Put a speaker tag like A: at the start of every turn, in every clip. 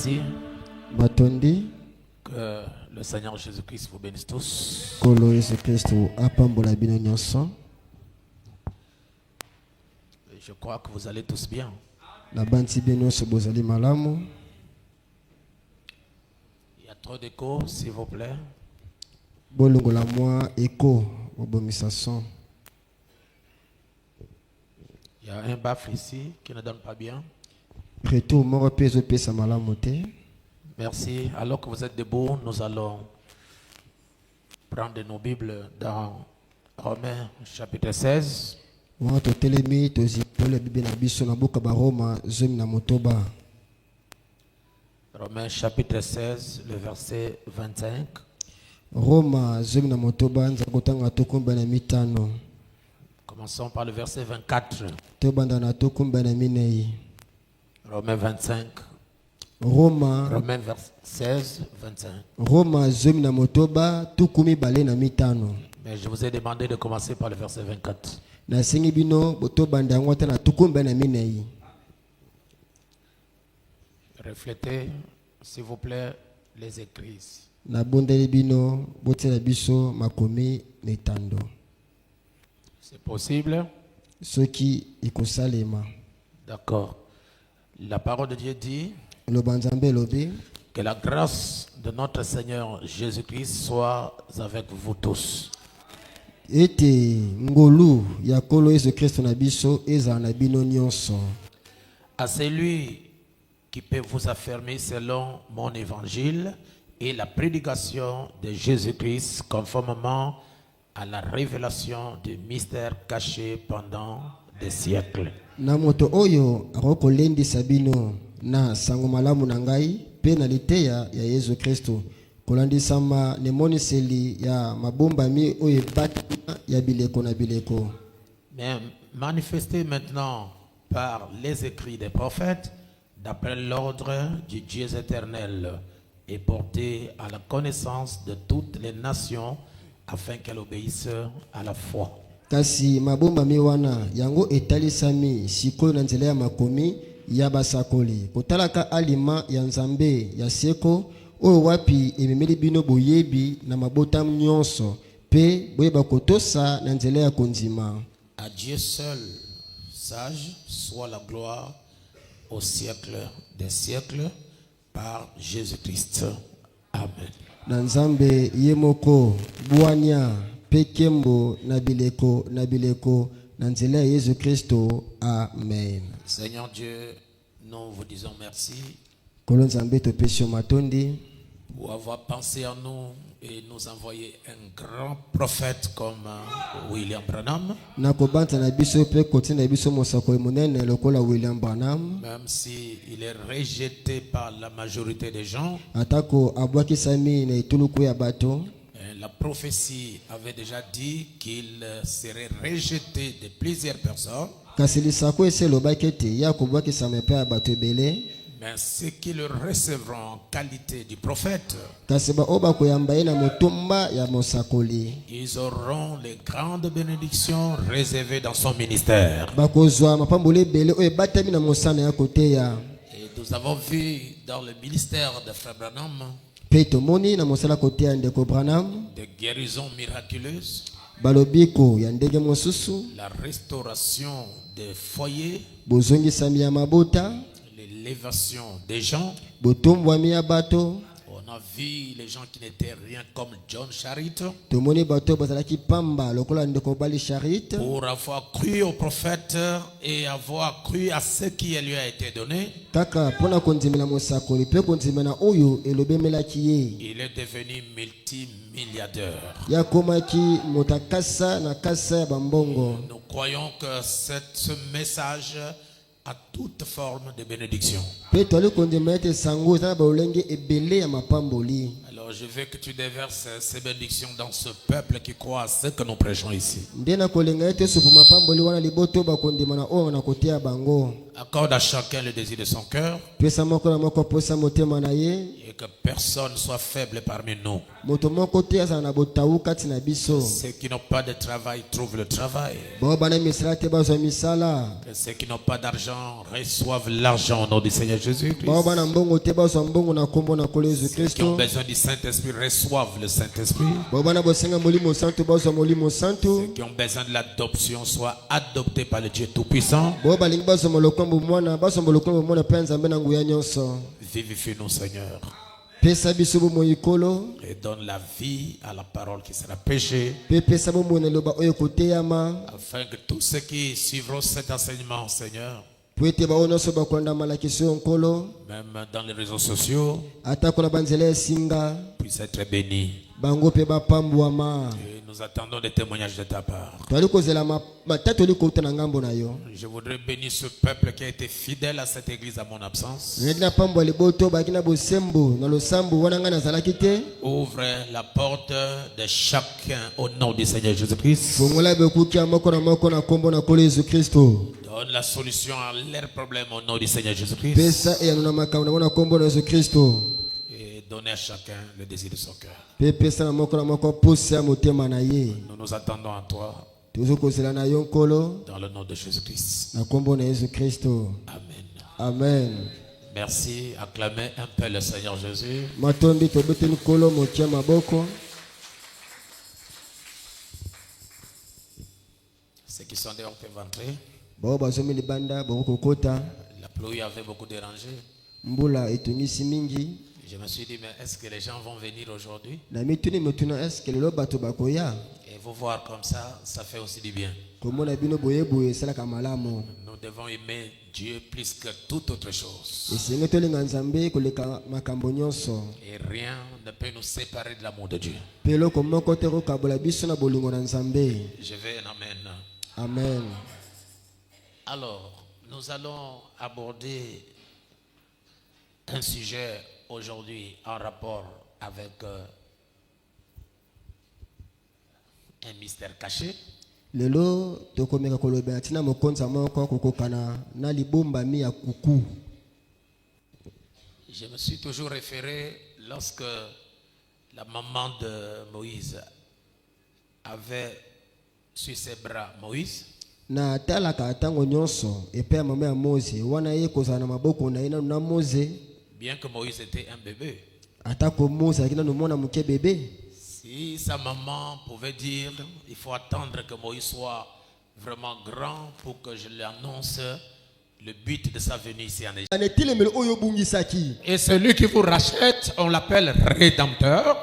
A: Merci.
B: Batondi.
A: Que le Seigneur Jésus-Christ vous bénisse tous.
B: Kolo Yesu Kristo apambola bino nyonso.
A: Je crois que vous allez tous bien.
B: Na banti bino so bozali malamu.
A: Il y a trop d'écho, s'il vous plaît.
B: Bolongola moi écho obomisa son.
A: Il y a un baffle ici qui ne donne pas bien.
B: Retour moko peso pesa malamu te.
A: Merci. Alors que vous êtes debout, nous allons prendre nos Bibles dans Romains chapitre 16.
B: Wa to telemi to zipole bible na biso na boka ba Roma zomi na motoba.
A: Romains chapitre 16, le verset 25.
B: Roma zomi na motoba nza kotanga tokumba na mitano.
A: Commençons par le verset 24.
B: To banda na tokumba na minei.
A: Romains 25.
B: Romains
A: 16, 25.
B: Roma zomi na motoba tukumi bale na mitano.
A: Mais je vous ai demandé de commencer par le verset 24.
B: Na sengi bino boto banda ngota na tukumba na minei.
A: Reflétez, s'il vous plaît, les écrits.
B: Na bondeli bino botela biso makomi metando.
A: C'est possible?
B: Soki ikosalema.
A: D'accord. La parole de Dieu dit
B: Lobanzambe lobi
A: que la grâce de notre Seigneur Jésus-Christ soit avec vous tous.
B: ete ngolu ya kolo Yesu Kristo na biso eza na bino nyonso.
A: À celui qui peut vous affirmer selon mon évangile et la prédication de Jésus-Christ conformément à la révélation du mystère caché pendant des siècles.
B: Na moto oyo akokolendisa bino na sango malamu na ngai pe na liteya ya Yesu Kristo kolandisama nemoniseli ya mabombami oyo batima ya bileko na bileko.
A: Mais manifesté maintenant par les écrits des prophètes d'après l'ordre du Dieu éternel et porté à la connaissance de toutes les nations afin qu'elles obéissent à la foi.
B: Kasi mabombami wana yango etalisami sikoyo na nzela ya makomi ya basakoli kotalaka alima ya Nzambe ya seko oyo wapi ememeli bino boyebi na mabota nyonso pe boyeba kotosa na nzela ya konzima.
A: À Dieu seul sage soit la gloire au siècle des siècles par Jésus-Christ. Amen.
B: Na Nzambe ye moko bwania pe kembo na bileko na nzela ya Yesu Kristo. Amen.
A: Seigneur Dieu, nous vous disons merci
B: Kolo Nzambe topesi matondi
A: pour avoir pensé à nous et nous envoyer un grand prophète comme William Branham.
B: na kobanta na biso pe kotina na biso mosako monene lokola William Branham.
A: Même si il est rejeté par la majorité des gens,
B: Atako abwakisami na ituluku ya bato.
A: la prophétie avait déjà dit qu'il serait rejeté de plusieurs personnes.
B: Kasi lisako ese lobaki ete ya kobwakisama pe ya bato ebele.
A: Mais ceux qui le recevront en qualité du prophète,
B: Kasi ba oba koyamba ye na motumba ya mosakoli.
A: ils auront les grandes bénédictions réservées dans son ministère.
B: Bakozwa mapambole ebele oyo batami na mosana ya koteya.
A: Et nous avons vu dans le ministère de Frère Branham
B: Pe tomoni na mosala koteya ndeko Branham
A: des guérisons miraculeuses,
B: balobiko ya ndenge mosusu,
A: la restauration des foyers,
B: bozongisami ya mabota,
A: l'élévation des gens.
B: botombwami ya bato.
A: On a vu les gens qui n'étaient rien comme John Charit
B: Tomoni bato bazalaki pamba lokola ndeko bali Charit
A: pour avoir cru au prophète et avoir cru à ce qui lui a été donné.
B: kaka pona konzimela mosakoli pe konzimela oyo elobemelaki ye.
A: Il est devenu multimilliardaire.
B: Ya komaki motakasa na kasa ya bambongo.
A: Nous croyons que ce message a toute forme de bénédiction.
B: Pe toli konzimela ete sango eza na baolenge ebele ya mapamboli.
A: Alors je veux que tu déverses ces bénédictions dans ce peuple qui croit à ce que nous prêchons ici.
B: Nde na kolenga ete supu mapamboli wana liboto bakondima na oyo na koteya bango.
A: Accorde à chacun le désir de son cœur
B: Pesa moko na moko posa motema na ye.
A: et que personne soit faible parmi nous.
B: Moto moko te azala na botawu kati na biso.
A: Ceux qui n'ont pas de travail trouvent le travail.
B: Bao bana misala te bazwa misala.
A: Que ceux qui n'ont pas d'argent reçoivent l'argent au nom du Seigneur Jésus-Christ.
B: Bao na mbongo te bazwa mbongo na kombo na kolo Yesu
A: Ceux qui ont
B: Kristo.
A: besoin du Saint-Esprit reçoivent le Saint-Esprit.
B: Bao na bosenga molimo santo bazwa molimo santo.
A: Ceux qui ont besoin de l'adoption soient adoptés par le Dieu Tout-Puissant.
B: Bao balingi bazwa molokombo mwana bazwa molokombo mwana pe nzambe na nguya nyonso.
A: Vivifie-nous, Seigneur,
B: Pesa biso bo moyikolo.
A: et donne la vie à la parole qui sera prêchée,
B: Pe pesa bo mona loba oyo koteyama.
A: afin que tous ceux qui suivront cet enseignement, Seigneur,
B: Po ete bao nyonso bakolanda malakisi oyo nkolo.
A: même dans les réseaux sociaux,
B: Atako na banzela esinga.
A: puissent être bénis.
B: Bango pe bapambwama.
A: Et nous attendons des témoignages de ta part.
B: Twali kozela matatoli kouta na ngambo na yo.
A: Je voudrais bénir ce peuple qui a été fidèle à cette église à mon absence.
B: Ngedina pambwa liboto bakina bosembo na losambo wana nga nazalaki te.
A: Ouvre la porte de chacun au nom du Seigneur Jésus-Christ.
B: Fongola bekuki ya moko na kombo na kolo Yesu Kristo.
A: Donne la solution à leurs problèmes au nom du Seigneur Jésus-Christ.
B: Pesa eyano na makambo na kombo na Yesu Kristo.
A: Et donne à chacun le désir de son cœur.
B: Pe pesa na moko posa motema na ye.
A: Nous nous attendons à toi
B: Tuzo kozela na yo nkolo
A: dans le nom de Jésus-Christ.
B: na kombo na Yesu Kristo.
A: Amen.
B: Amen.
A: Merci. Acclamez un peu le Seigneur Jésus.
B: Matondi tobete nkolo motia maboko.
A: Ceux qui sont dehors peuvent entrer.
B: Bao bazomi libanda boko kokota.
A: La pluie avait beaucoup dérangé.
B: Mbula etungisi mingi.
A: Je me suis dit, mais est-ce que les gens vont venir aujourd'hui?
B: Na mituni mutuna eske lelo bato bakoya.
A: Et vous voir comme ça fait aussi du bien.
B: Komona bino boye boye salaka malamu.
A: Nous devons aimer Dieu plus que toute autre chose.
B: Esenge tolinga nzambe koleka makambo nyonso.
A: Et rien ne peut nous séparer de l'amour de Dieu.
B: Pelo komoko te kokabola biso na bolingo na nzambe.
A: Je vais un amen.
B: Amen.
A: Alors, nous allons aborder un sujet aujourd'hui en rapport avec un mystère caché.
B: Lelo tokomeka kolobela tina mokonza moko kokokana na libombami ya kuku.
A: Je me suis toujours référé lorsque la maman de Moïse avait sur ses bras Moïse.
B: Na talaka tango nyonso epe ya mama ya Moze wana ye kozala na maboko na ye na Moze.
A: Bien que Moïse était un bébé.
B: Atako Moze akina no mona muke bébé.
A: Si sa maman pouvait dire, il faut attendre que Moïse soit vraiment grand pour que je lui annonce le but de sa venue ici en Égypte. Et celui qui vous rachète, on l'appelle rédempteur.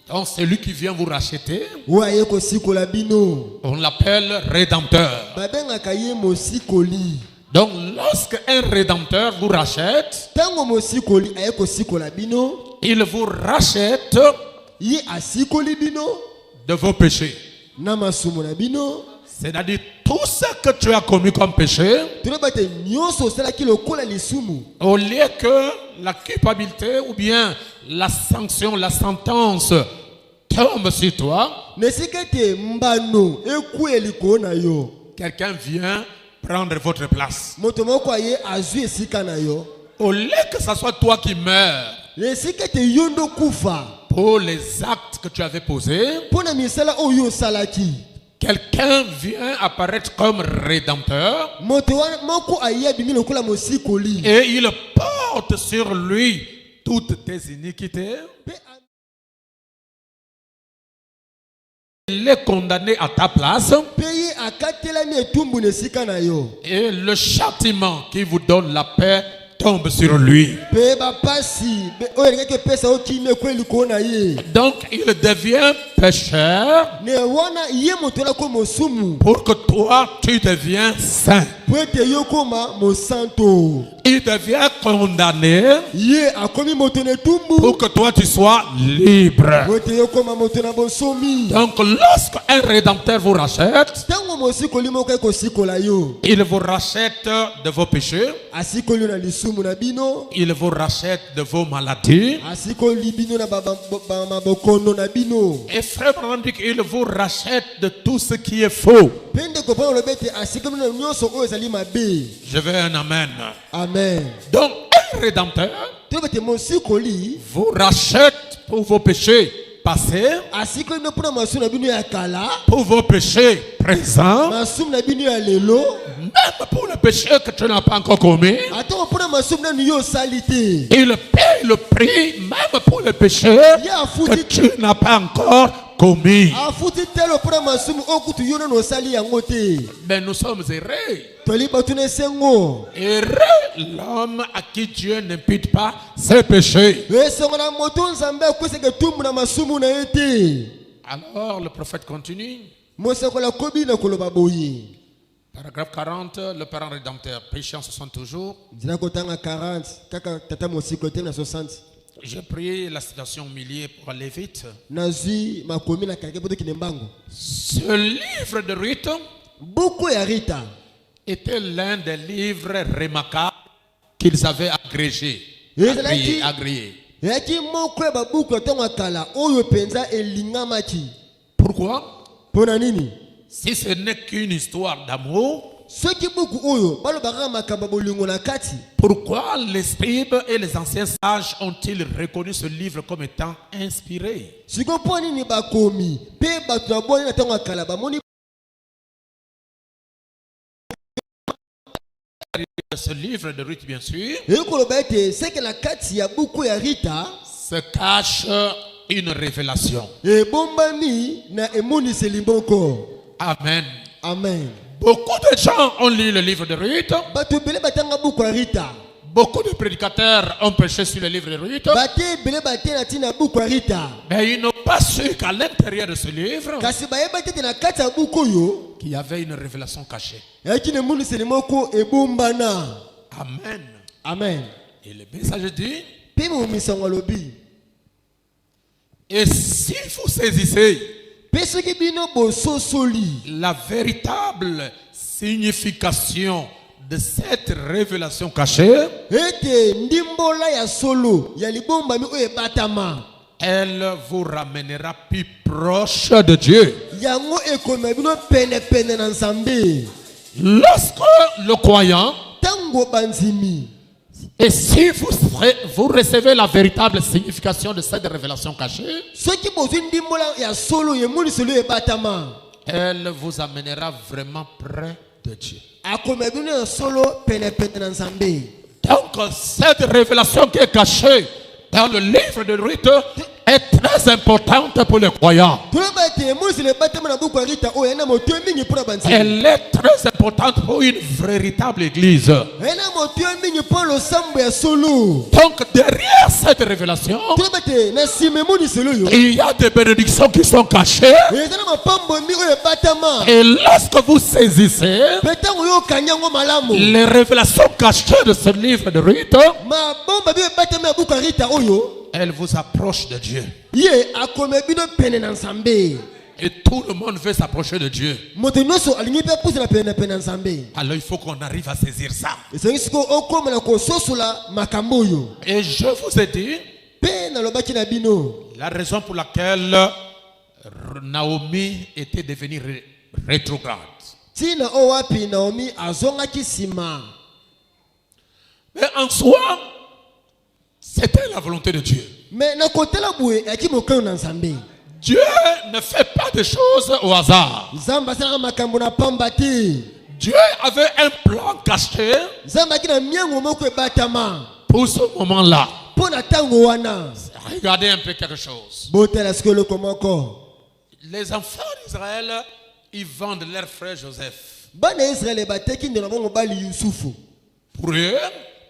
A: Donc celui qui vient vous racheter, on l'appelle rédempteur. Donc lorsque un rédempteur vous rachète, il vous rachète de vos péchés. C'est-à-dire tout ce que tu as commis comme péché, au lieu que la culpabilité ou bien la sanction, la sentence tombe sur toi, quelqu'un vient prendre votre place. Au lieu que ce soit toi qui meurs pour les actes que tu avais posés, quelqu'un vient apparaître comme rédempteur et il porte sur lui toutes tes iniquités. Il est condamné à ta place et le châtiment qui vous donne la paix tombe sur lui. Donc il devient pécheur pour que toi tu deviens saint. Il devient condamné pour que toi tu sois libre. Donc lorsqu'un rédempteur vous rachète, il vous rachète de vos péchés, il vous rachète de vos maladies, et frère Branham dit qu'il vous rachète de tout ce qui est faux. Je veux un amen.
B: Amen.
A: Donc un rédempteur vous rachète pour vos péchés passés, pour vos péchés présents, pour le péché que tu n'as pas encore commis,
B: ata mpona masumu nanu yo osali te
A: il paye le prix même pour le péché
B: ye
A: que
B: afuti
A: tu n'as pas encore commis.
B: afuti telo mpona masumu oyo kutu yo nanu osali yango te.
A: Mais nous sommes heureux.
B: toli bato na esengo
A: Heureux l'homme à qui Dieu n'impute pas ses péchés.
B: esengo na moto nzambe akwesaka etumbu na masumu na ye te.
A: Alors le prophète continue.
B: mosakola kobi na koloba boye.
A: Paragraphe 40, le parent rédempteur, péchant 60 jours.
B: nzela kotanga 40 kaka tata mosiko te na 60
A: J'ai prié la citation au milieu pour aller vite.
B: nazwi makomi na kalike poto kine mbango.
A: Ce livre de Ruth
B: buku ya Rita
A: était l'un des livres remarquables qu'ils avaient agrégé. Agréé.
B: eyaki moko ya babuku ya ntango ya kala oyo mpenza elingamaki.
A: Pourquoi?
B: Mpona nini?
A: Si ce n'est qu'une histoire d'amour,
B: soki buku oyo balobaka makambo bolingo na kati,
A: pourquoi les scribes et les anciens sages ont-ils reconnu ce livre comme étant inspiré?
B: siko mpo nini bakomi mpe bato na bwani na ntango ya kala bamoni
A: Ce livre de Ruth, bien sûr,
B: ekoloba ete seke na kati ya buku ya Rita
A: se cache une révélation.
B: ebombami na emoniseli moko.
A: Amen.
B: Amen.
A: Beaucoup de gens ont lu le livre de Ruth.
B: bato ebele batanga buku ya Rita,
A: Beaucoup de prédicateurs ont prêché sur le livre de Ruth.
B: bate ebele bate na ntina buku ya Rita,
A: Mais ils n'ont pas su qu'à l'intérieur de ce livre,
B: kasi bayeba te ete na kati ya buku oyo
A: qu'il y avait une révélation cachée.
B: eyaki na emoniseli moko ebombana.
A: Amen.
B: Amen.
A: Et le message dit,
B: mpe momisango alobi
A: et si vous saisissez
B: mpe soki bino bososoli
A: la véritable signification de cette révélation cachée,
B: ete ndimbola ya solo ya libombami oyo ebatama,
A: elle vous ramènera plus proche de Dieu.
B: yango ekomema bino penepene na Nzambe.
A: Lorsque le croyant,
B: Tango banzimi
A: et si vous recevez la véritable signification de cette révélation cachée,
B: soki bozwi ndimbola ya solo ya emoniseli oyo ebatama,
A: elle vous amènera vraiment près de Dieu.
B: akomema bino ya solo penepene na Nzambe.
A: Donc cette révélation qui est cachée dans le livre de Ruth est très importante pour les croyants.
B: toloba ete emoniseli ebatama na buku ya Rita oyo ena moto mingi mpona banzimi,
A: Elle est très importante pour une véritable église.
B: ena moto mingi mpo losambo ya solo.
A: Donc derrière cette révélation,
B: toloba ete na nsima emoniseli oyo
A: il y a des bénédictions qui sont cachées.
B: eza na mapambo mingi oyo ebatama,
A: Et lorsque vous saisissez
B: mpe ntango yo okangi yango malamu,
A: les révélations cachées de ce livre de Ruth,
B: mabomba bino ebatama ya buku ya Rita oyo
A: elle vous approche de Dieu.
B: ye akome bino pene na Nzambe.
A: Et tout le monde veut s'approcher de Dieu.
B: moto nyonso alingi mpe apusana pene na Nzambe.
A: Alors il faut qu'on arrive à saisir ça.
B: ezangi siko okoma na kososola makambo oyo.
A: Et je vous ai dit
B: mpe nalobaki na bino
A: la raison pour laquelle Naomi était devenue rétrograde.
B: ntina oyo wapi Naomi azongaki nsima.
A: Mais en soi, c'était la volonté de Dieu.
B: me na kotala boye eyaki mokano na Nzambe.
A: Dieu ne fait pas de choses au hasard.
B: Nzambe asalaka makambo na pamba te.
A: Dieu avait un plan caché
B: Nzambe aki na miango moko ebatama
A: pour ce moment-là.
B: mpo na ntango wana.
A: Regardez un peu quelque chose.
B: botala siko eloko moko.
A: Les enfants d'Israël, ils vendent leur frère Joseph.
B: bana ya Israele bateki ndelo na bango mobali Yusufu.
A: Pour eux,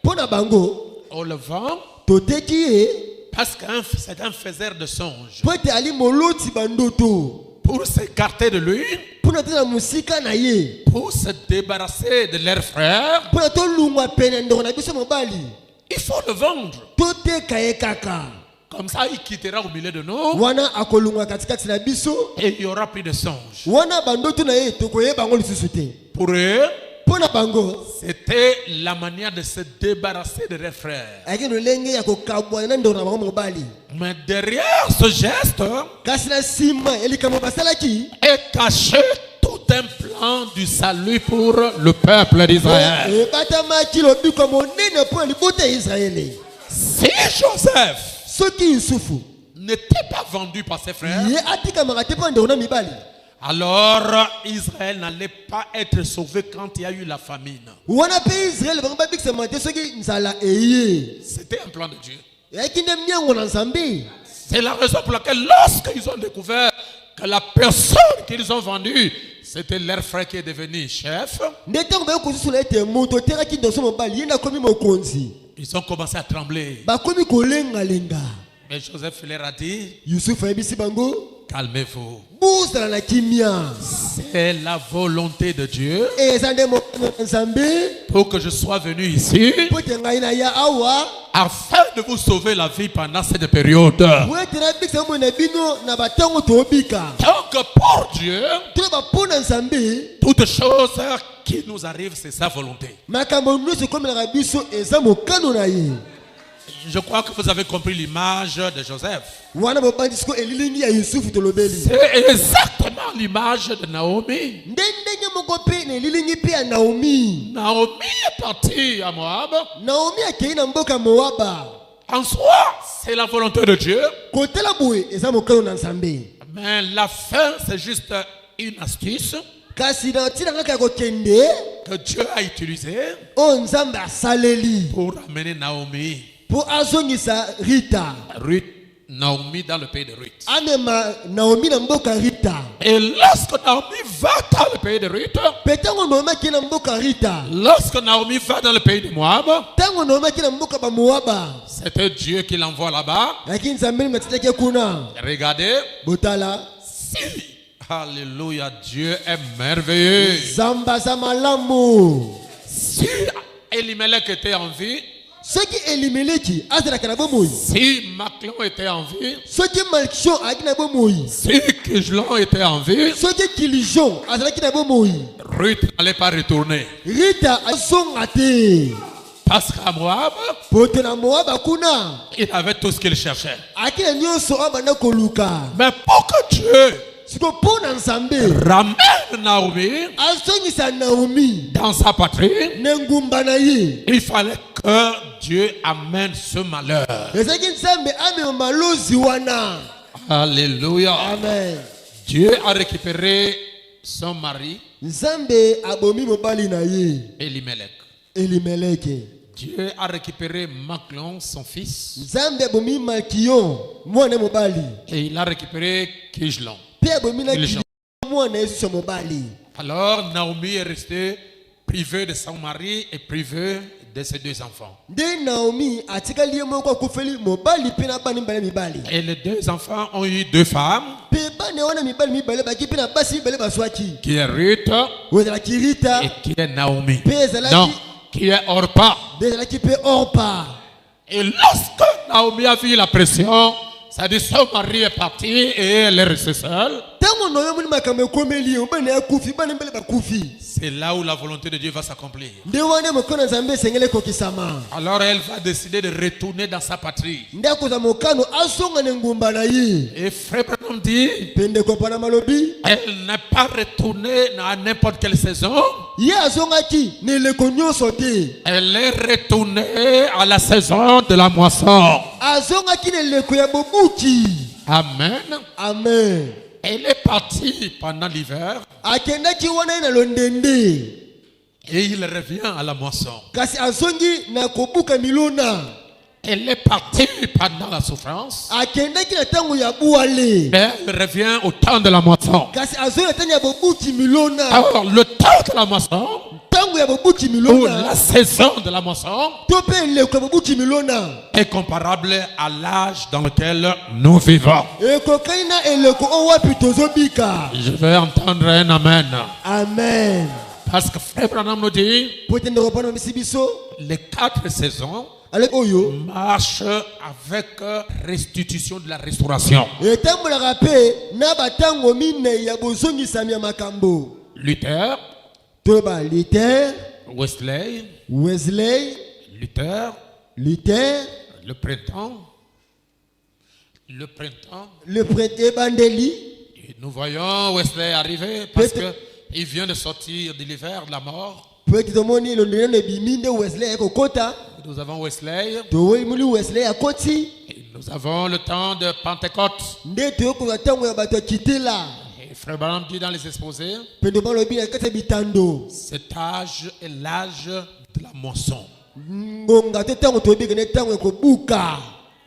B: mpo na bango
A: on le vend
B: toteki ye
A: parce que c'est un faiseur de songes.
B: mpo ete ali moloti bandoto,
A: Pour s'écarter de lui,
B: mpo na tena mosika na ye,
A: pour se débarrasser de leur frère,
B: mpo na tolungwa pene ya ndeko na biso mobali,
A: il faut le vendre.
B: toteka ye kaka.
A: Comme ça, il quittera au milieu de nous
B: wana akolungwa katikati na biso,
A: et il n'y aura plus de songes.
B: wana bandoto na ye tokoyeba yango lisusu te.
A: Pour eux,
B: mpo na bango
A: c'était la manière de se débarrasser de leurs frères.
B: ayaki lolenge ya kokabwana na ndeko na bango mobali.
A: Mais derrière ce geste
B: kasi na nsima ya likambo basalaki
A: est caché tout un plan du salut pour le peuple d'Israël.
B: ebatamaki lobiko monene mpo na libota ya Israele.
A: Si Joseph
B: soki Yusufu
A: n'était pas vendu par ses frères,
B: ye atikamaka te mpo na ndeko na mibali,
A: Alors Israël n'allait pas être sauvé quand il y a eu la famine.
B: wana pe Israël bango bikisama te soki nzala eye
A: C'était un plan de Dieu.
B: eyaki nde miango na Nzambe.
A: C'est la raison pour laquelle lorsqu'ils ont découvert que la personne qu'ils ont vendue, c'était leur frère qui est devenu chef,
B: nde ntango bayokozosula ete moto oteraki ndoso mobali ye nde akomi mokonzi
A: ils ont commencé à trembler.
B: bakomi kolengalenga.
A: Mais Joseph leur a dit,
B: Yusufu ayebisi bango
A: calmez-vous.
B: bozala na kimia,
A: C'est la volonté de Dieu
B: eza nde mokano na Nzambe
A: pour que je sois venu ici
B: po ete ngai na ya awa
A: afin de vous sauver la vie pendant cette période.
B: po ete nabikisa bomoi na bino na batango tobika.
A: Donc pour Dieu,
B: toyeba mpo na Nzambe
A: toute chose qui nous arrive, c'est sa volonté.
B: makambo nyonso ekomelaka biso eza mokano na ye.
A: Je crois que vous avez compris l'image de Joseph.
B: wana bobandi siko elilingi ya Yusufu tolobeli
A: C'est exactement l'image de Naomi.
B: nde ndenge moko mpe na elilingi mpe ya Naomi.
A: Naomi est partie à Moab.
B: Naomi akei na mboka Moaba.
A: En soi, c'est la volonté de Dieu.
B: kotala boye eza mokano na Nzambe,
A: Mais la fin, c'est juste une astuce
B: kasi na ntina kaka ya kokende
A: que Dieu a utilisée
B: oyo Nzambe asaleli
A: pour amener Naomi,
B: po azongisa Rita,
A: Naomi dans le pays de Ruth.
B: amema Naomi na mboka Rita.
A: Et lorsque Naomi va dans le pays de Ruth,
B: Pe ntango Naomi akei na mboka Rita,
A: lorsque Naomi va dans le pays de Moab,
B: ntango Naomi akei na mboka bamoaba,
A: c'était Dieu qui l'envoie là-bas.
B: yaki Nzambe matitaki kuna.
A: Regardez,
B: Botala
A: si, alléluia, Dieu est merveilleux.
B: Zamba za malamu.
A: Si Elimelech était en vie,
B: Soki Elimeleki azalaka na bomoi,
A: si Maclon était en vie,
B: soki Malkishon azalaki na bomoi,
A: si Kiglon était en vie,
B: soki Kilijon azalaki na bomoi,
A: Ruth n'allait pas retourner.
B: Rita azonga te.
A: Parce qu'à Moab,
B: Poto na Moaba kuna
A: il avait tout ce qu'il cherchait.
B: aki na nyonso oyo abanda koluka.
A: Mais pour que Dieu
B: Siko mpo na Nzambe
A: ramène Naomi
B: azongisa Naomi
A: dans sa patrie,
B: na ngumba na ye,
A: il fallait que Dieu amène ce malheur.
B: ezalaki Nzambe amema malozi wana.
A: Alléluia.
B: Amen.
A: Dieu a récupéré son mari,
B: Nzambe abomi mobali na ye
A: Elimelech.
B: Elimeleki.
A: Dieu a récupéré Maclon, son fils,
B: Nzambe abomi Malkiyon mwana mobali,
A: et il a récupéré Kiglon.
B: pe abomi na
A: Kilijon.
B: mwana Yesu mobali.
A: Alors Naomi est restée privée de son mari et privée de ses deux enfants.
B: Nde Naomi atikali ye moko akufeli mobali pe na bana mibale mibali.
A: Et les deux enfants ont eu deux femmes,
B: Pe bana wana mibali mibale baki pe na basi mibale baswaki.
A: qui est Ruth
B: Ozalaki Rita
A: et qui est Naomi.
B: pe ezalaki
A: Non, qui est Orpa.
B: ezalaki pe Orpa.
A: Et lorsque Naomi a vu la pression, ça dit son mari est parti et elle est restée seule.
B: Tango Naomi amoni makambo ekomeli bana akufi bana mibale bakufi.
A: C'est là où la volonté de Dieu va s'accomplir.
B: Nde wana mokano na Nzambe esengeli ekokisama.
A: Alors elle va décider de retourner dans sa patrie.
B: Nde akozwa mokano azonga na ngumba na ye.
A: Et Frère Branham dit,
B: Pe ndeko pana malobi
A: elle n'est pas retournée à n'importe quelle saison.
B: ye azongaki na eleko nyonso te.
A: Elle est retournée à la saison de la moisson.
B: Azongaki na eleko ya bobuki.
A: Amen.
B: Amen.
A: Elle est partie pendant l'hiver
B: Akendaki wana ye na londende,
A: et il revient à la moisson.
B: kasi azongi na kobuka milona.
A: Elle est partie pendant la souffrance,
B: Akendaki na tango ya buale,
A: mais elle revient au temps de la moisson.
B: kasi azongi na tango ya bobuki milona.
A: Alors le temps de la moisson,
B: Tango ya bobuki
A: ou
B: milona
A: la saison de la moisson,
B: to pe eleko ya bobuki milona
A: est comparable à l'âge dans lequel nous vivons.
B: ekokani na eleko oyo wapi tozobika.
A: Je vais entendre un amen.
B: Amen.
A: Parce que Frère Branham nous dit,
B: Po ete ndeko pana misi biso
A: les 4 saisons
B: aleki oyo
A: marchent avec restitution de la restauration.
B: etambolaka mpe na batango minei ya bozongisami ya makambo.
A: Luther,
B: Toba Luther,
A: Wesley,
B: Wesley,
A: Luther,
B: Luther,
A: le printemps,
B: le prêtre Ebandeli.
A: et nous voyons Wesley arriver parce qu'il vient de sortir de l'hiver de la mort.
B: Prêtre tomoni londene ebimi nde Wesley ekokota.
A: Nous avons Wesley,
B: Toyemuli Wesley akoti.
A: et nous avons le temps de Pentecôte.
B: Nde toyokoka ntango ya bato ya kitela.
A: Et Frère Branham dit dans les exposés,
B: pendo balobi na kati ya bitando
A: cet âge est l'âge de la moisson.
B: ngonga te tango toyebi kende tango ekobuka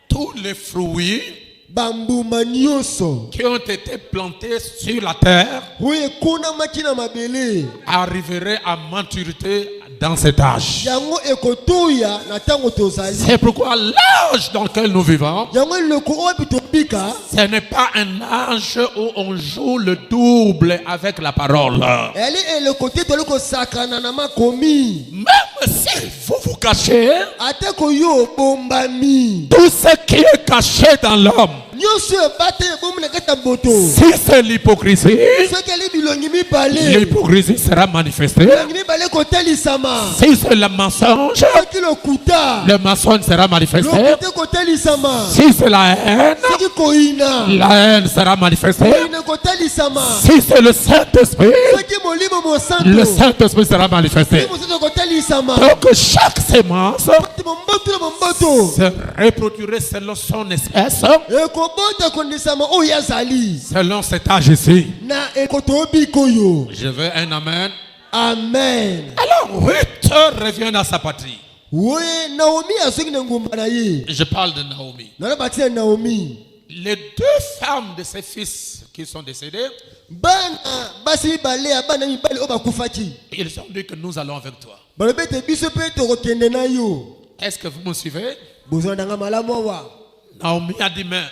A: Tous les fruits
B: bambuma nyonso
A: qui ont été plantés sur la terre
B: oyo ekonamaki na mabele
A: arriveraient à maturité dans cet âge.
B: yango ekotoya na tango tozali
A: C'est pourquoi l'âge dans lequel nous vivons,
B: yango eloko oyo epi tobika
A: ce n'est pas un âge où on joue le double avec la parole.
B: eli eloko te toli kosakana na makomi
A: Même si vous vous cachez,
B: ate koyo obombami
A: tout ce qui est caché dans l'homme,
B: nyonso ebata ebomi na kati ya moto
A: si c'est l'hypocrisie,
B: soki eli bilongi mibale
A: l'hypocrisie sera manifestée.
B: bilongi mibale kotelisama
A: Si c'est le mensonge,
B: soki lokuta
A: le mensonge sera manifesté.
B: lokute kotelisama
A: Si c'est la haine,
B: soki koyina
A: la haine sera manifestée.
B: koyina kotelisama
A: Si c'est le Saint-Esprit,
B: soki molimo mosanto
A: le Saint-Esprit sera manifesté.
B: mosanto kotelisama
A: Donc chaque sémence
B: momboto na momboto
A: se reproduirait selon son espèce,
B: ekobota kondisama oyo azali
A: selon cet âge ici.
B: na ekotobi koyo
A: Je veux un amen.
B: amen
A: Alors Ruth revient à sa patrie.
B: oye naomi asoki na ngumba na ye
A: Je parle de Naomi.
B: nana bati ya naomi
A: Les deux femmes de ses fils qui sont décédés,
B: bana basi mibale ya bana mibale oyo bakufaki
A: ils ont dit que nous allons avec toi.
B: balobi ete biso mpe tokokende na yo
A: Est-ce que vous me suivez?
B: bozwa nanga malamu awa
A: Naomi a dit, mais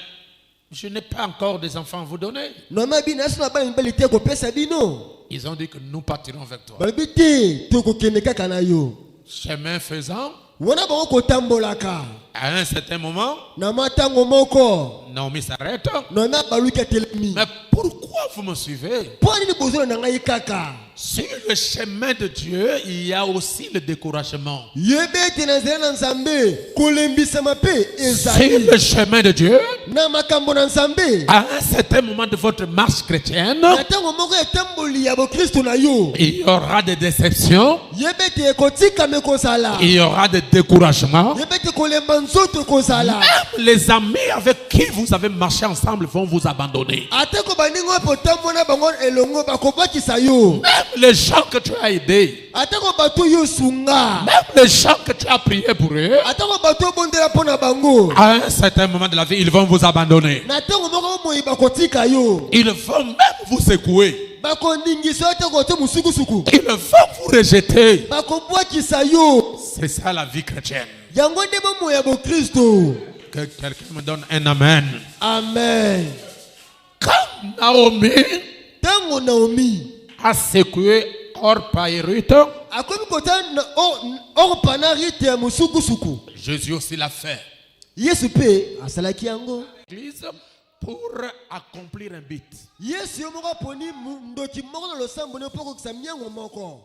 A: je n'ai pas encore des enfants à vous donner.
B: naomi abi naso na bana mibale te kopesa bino
A: Ils ont dit que nous partirons avec toi.
B: balobi te tokokende kaka na yo
A: Chemin faisant,
B: wana bango kotambolaka
A: à un certain moment,
B: na matango moko
A: Naomi s'arrête.
B: naomi abaluki atelemi
A: Mais pourquoi vous me suivez?
B: mpo nini bozwa na ngai kaka
A: Sur le chemin de Dieu, il y a aussi le découragement.
B: yebi ete na nzela na nzambe kolembisama mpe
A: Sur
B: ezali
A: le chemin de Dieu,
B: na makambo na nzambe
A: à un certain moment de votre marche chrétienne,
B: na ntango moko etamboli ya bokristo na yo
A: il y aura des déceptions,
B: yebi ete ekotikama ekozala
A: il y aura des découragements.
B: yebi ete kolemba nzoto ekozala
A: Même les amis avec qui vous avez marché ensemble vont vous abandonner.
B: atako baninga oyo otambola na bango elongo bakobakisa yo
A: Même les gens que tu as aidés,
B: atako bato yo sunga
A: même les gens que tu as prié pour eux,
B: atako bato obondela mpo na bango
A: à un certain moment de la vie, ils vont vous abandonner.
B: na ntango moko moi bakotika yo
A: Ils vont même vous secouer.
B: bakoningisa yo te kote mosukusuku
A: Ils vont vous rejeter.
B: bakobwakisa yo
A: C'est ça la vie chrétienne.
B: yango nde bomoi ya bokristo
A: Que quelqu'un me donne un amen.
B: amen
A: Quand Naomi
B: ntango naomi
A: a secoué Orpa et Ruth,
B: akomi kota orpa na rite ya mosukusuku
A: Jésus aussi l'a fait.
B: yesu mpe asalaki yango
A: L'église pour accomplir un but.
B: yesu yo moko aponi ndoki moko na losambo ne mpo kokisa miango moko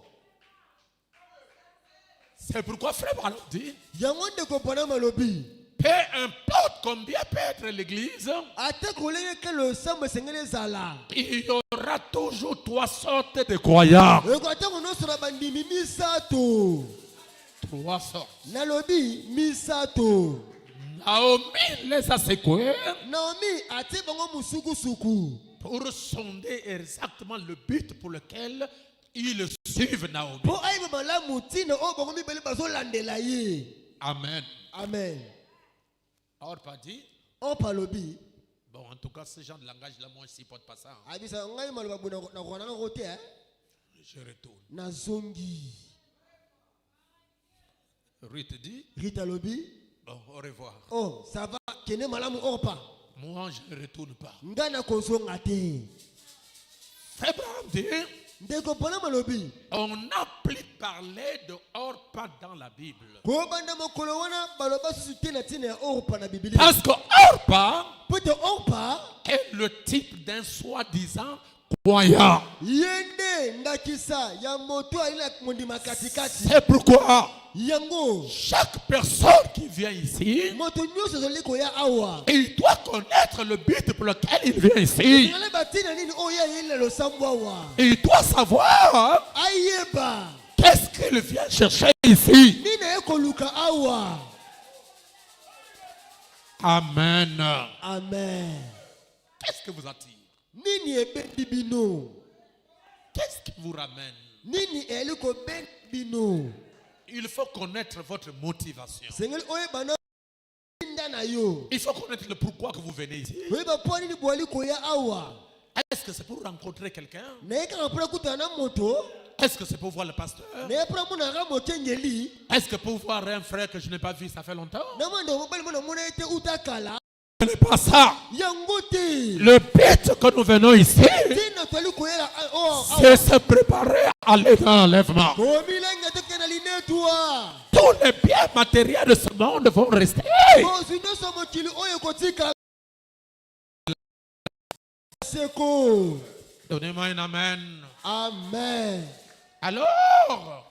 A: C'est pourquoi frère Branham dit,
B: yango ndeko mpona malobi
A: peu importe combien peut être l'église,
B: ate kolenge ke losambo esengeli ezala
A: il y aura toujours trois sortes de croyants.
B: eko ntango nyonso na bandimi misato
A: Trois sortes.
B: nalobi misato
A: Naomi les a secoués
B: naomi atie bango mosukusuku
A: pour sonder exactement le but pour lequel ils suivent Naomi.
B: mpo ayeba malamu ntina oyo bango mibale bazolandela ye
A: Amen.
B: amen
A: Orpa dit,
B: orpa alobi
A: bon, en tout cas, ce genre de langage-là, moi, je ne supporte pas ça.
B: abisa ngai maloba boye nakoka nanga ko te
A: Je retourne.
B: nazongi
A: Ruth dit,
B: rita alobi
A: bon, au revoir.
B: oh ça va kende malamu orpa
A: Moi, je ne retourne pas.
B: ngai nakozonga te
A: Frère Branham dit,
B: ndeko mpona malobi
A: on n'a plus parlé de Orpa dans la Bible.
B: kobanda mokolo wana baloba susu te na ntina ya orpa na biblia
A: Parce que Orpa
B: po ete orpa
A: est le type d'un soi-disant croyant.
B: ye nde ndakisa ya moto ali na mondima katikati
A: C'est pourquoi
B: yango
A: chaque personne qui vient ici,
B: moto nyonso azali koya awa
A: il doit connaître le but pour lequel il vient ici.
B: ngale batina nini oyo ayeli na losambo awa
A: Il doit savoir
B: ayeba
A: qu'est-ce qu'il vient chercher ici.
B: nini aye koluka awa
A: Amen.
B: amen
A: Qu'est-ce que vous attire?
B: Nini ebendi bino?
A: Qu'est-ce qui vous ramène?
B: Nini eliko bendi bino?
A: Il faut connaître votre motivation.
B: Sengeli oye bana nda na yo.
A: Il faut connaître le pourquoi que vous venez ici.
B: Oye ba poni ni boali koya awa.
A: Est-ce que c'est pour rencontrer quelqu'un?
B: Na eka ngapura kutana moto.
A: Est-ce que c'est pour voir le pasteur?
B: Na epra muna ga motengeli.
A: Est-ce que pour voir un frère que je n'ai pas vu ça fait longtemps?
B: Na mando mobali mona mona ete utakala.
A: Ce n'est pas ça.
B: Yangote.
A: Le but que nous venons ici,
B: Tino toli koyela oh.
A: c'est se préparer à aller dans l'enlèvement.
B: Komilanga tekena linetwa.
A: Tous les biens matériels de ce monde vont rester.
B: Oh sino somo kili oye kotika. Seko.
A: Donnez-moi un amen.
B: Amen.
A: Alors,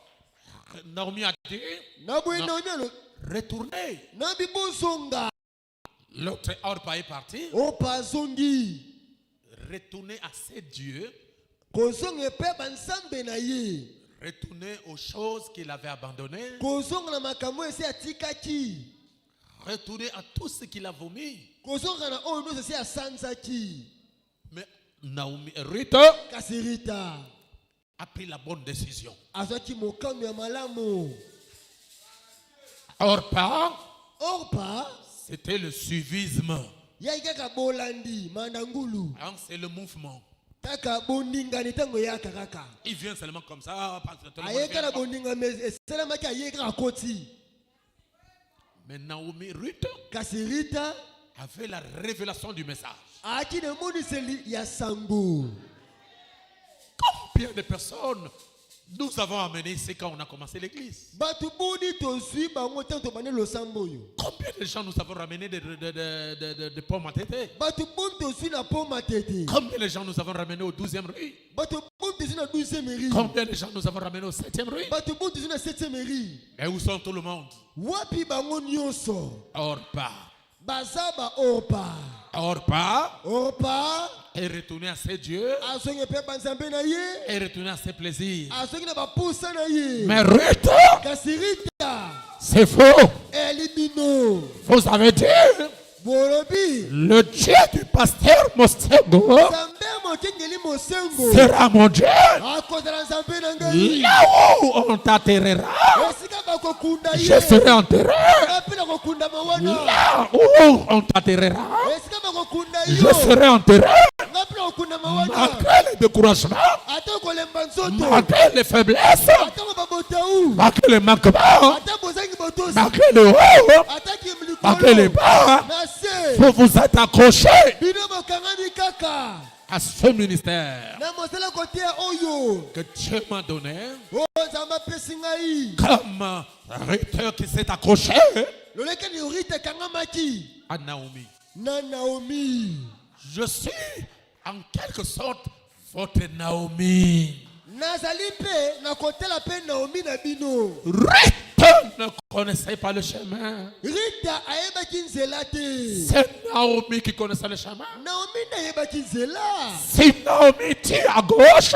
A: Naomi a dit,
B: Nabwe Naomi
A: retournez.
B: Nabi bonsonga.
A: L'autre Orpa est parti.
B: Opa zongi.
A: Retournez à ces dieux.
B: Kozonge pe bansambe na ye.
A: Retournez aux choses qu'il avait abandonnées.
B: Kozonga na makambo ese atikaki.
A: Retournez à tout ce qu'il a vomi.
B: Kozonga na oyo no ese asansaki.
A: Mais Naomi, Ruth
B: Kasirita
A: a pris la bonne décision.
B: azaki mokambi ya malamu.
A: Orpa,
B: C'était
A: le suivisme.
B: Yaikaka bolandi mandangulu.
A: C'est le mouvement.
B: Taka bondingani tango yaka kaka.
A: Il vient seulement comme ça.
B: Ayeka la bondinga mais selamaki ayeka akoti.
A: Mais Naomi, Ruth
B: Kasirita
A: avait la révélation du message.
B: aki ne moniseli ya sango.
A: Combien de personnes nous avons amené ici quand on a commencé l'église?
B: Combien
A: Combien de gens nous avons ramené de pommes à tété? Combien de gens nous avons ramené au 12e rue? Combien de gens nous avons ramené au 7e rue? Mais où sont tout le monde? Orpa est retourné à ses dieux, est retourné à ses plaisirs. Mais Ruth, c'est faux. Vous avez dit le Dieu du pasteur Mostego sera mon Dieu. Là où on t'enterrera, je serai enterré. Là où on t'enterrera, je serai enterré. Malgré le découragement, malgré les faiblesses, malgré les manquements, malgré le haut, malgré les bas, vous vous êtes accroché à ce ministère que Dieu m'a donné, comme Ruth qui s'est accroché à Naomi. Je suis en quelque sorte votre Naomi. Ruth ne connaissait pas le chemin. C'est Naomi qui connaissait le chemin. Si Naomi dit à gauche,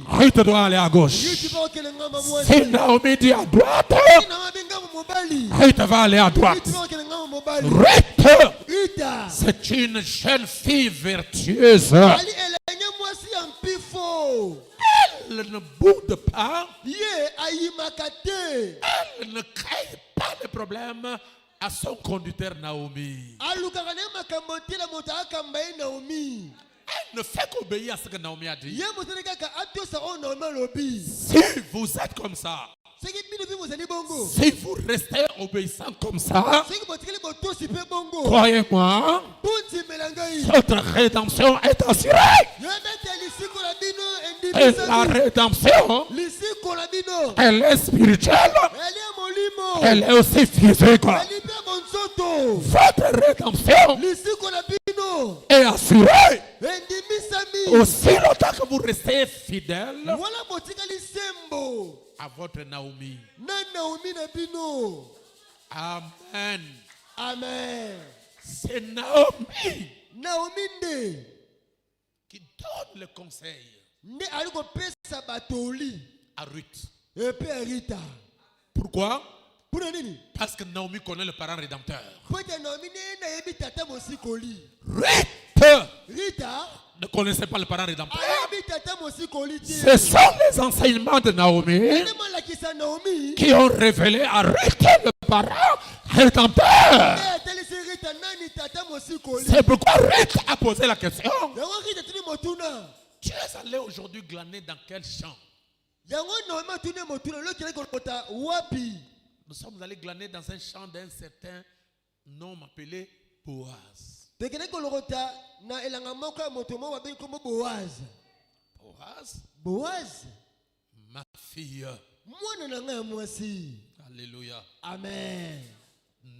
A: Ruth doit aller à gauche. Si Naomi dit à droite, Ruth va aller à droite. Ruth, c'est une jeune fille vertueuse. Elle ne boude pas. Elle ne crée pas de problème à son conducteur Naomi. Elle ne fait qu'obéir à ce que Naomi a dit. Si vous êtes comme ça, si vous restez obéissant comme ça, croyez-moi, votre rédemption est assurée. Et la rédemption, elle est spirituelle, elle est aussi physique. Votre rédemption est assurée aussi longtemps que vous restez fidèle à votre Naomi. Amen.
B: Amen.
A: C'est Naomi qui donne le conseil à Ruth. Pourquoi? Parce que Naomi connaît le parent rédempteur. Ruth
B: Rita
A: ne connaissait pas le parent rédempteur.
B: ayabi tata mosikoli te.
A: Ce sont les enseignements de Naomi
B: Enemalakisa Naomi
A: qui ont révélé à Ruth le parent rédempteur.
B: etelisi Rita nani tata mosikoli.
A: C'est pourquoi Ruth a posé la question.
B: Yango Rita tuni motuna.
A: Tu es allé aujourd'hui glaner dans quel champ?
B: Yango Naomi tuni motuna lo kile kolota wapi.
A: Nous sommes allés glaner dans un champ d'un certain nom appelé Boaz.
B: Tekene kolota na elanga moko ya moto mo babengi kombo Boaz.
A: Boaz,
B: Boaz
A: ma fille.
B: mwana na ngai ya mwasi.
A: Alléluia.
B: Amen.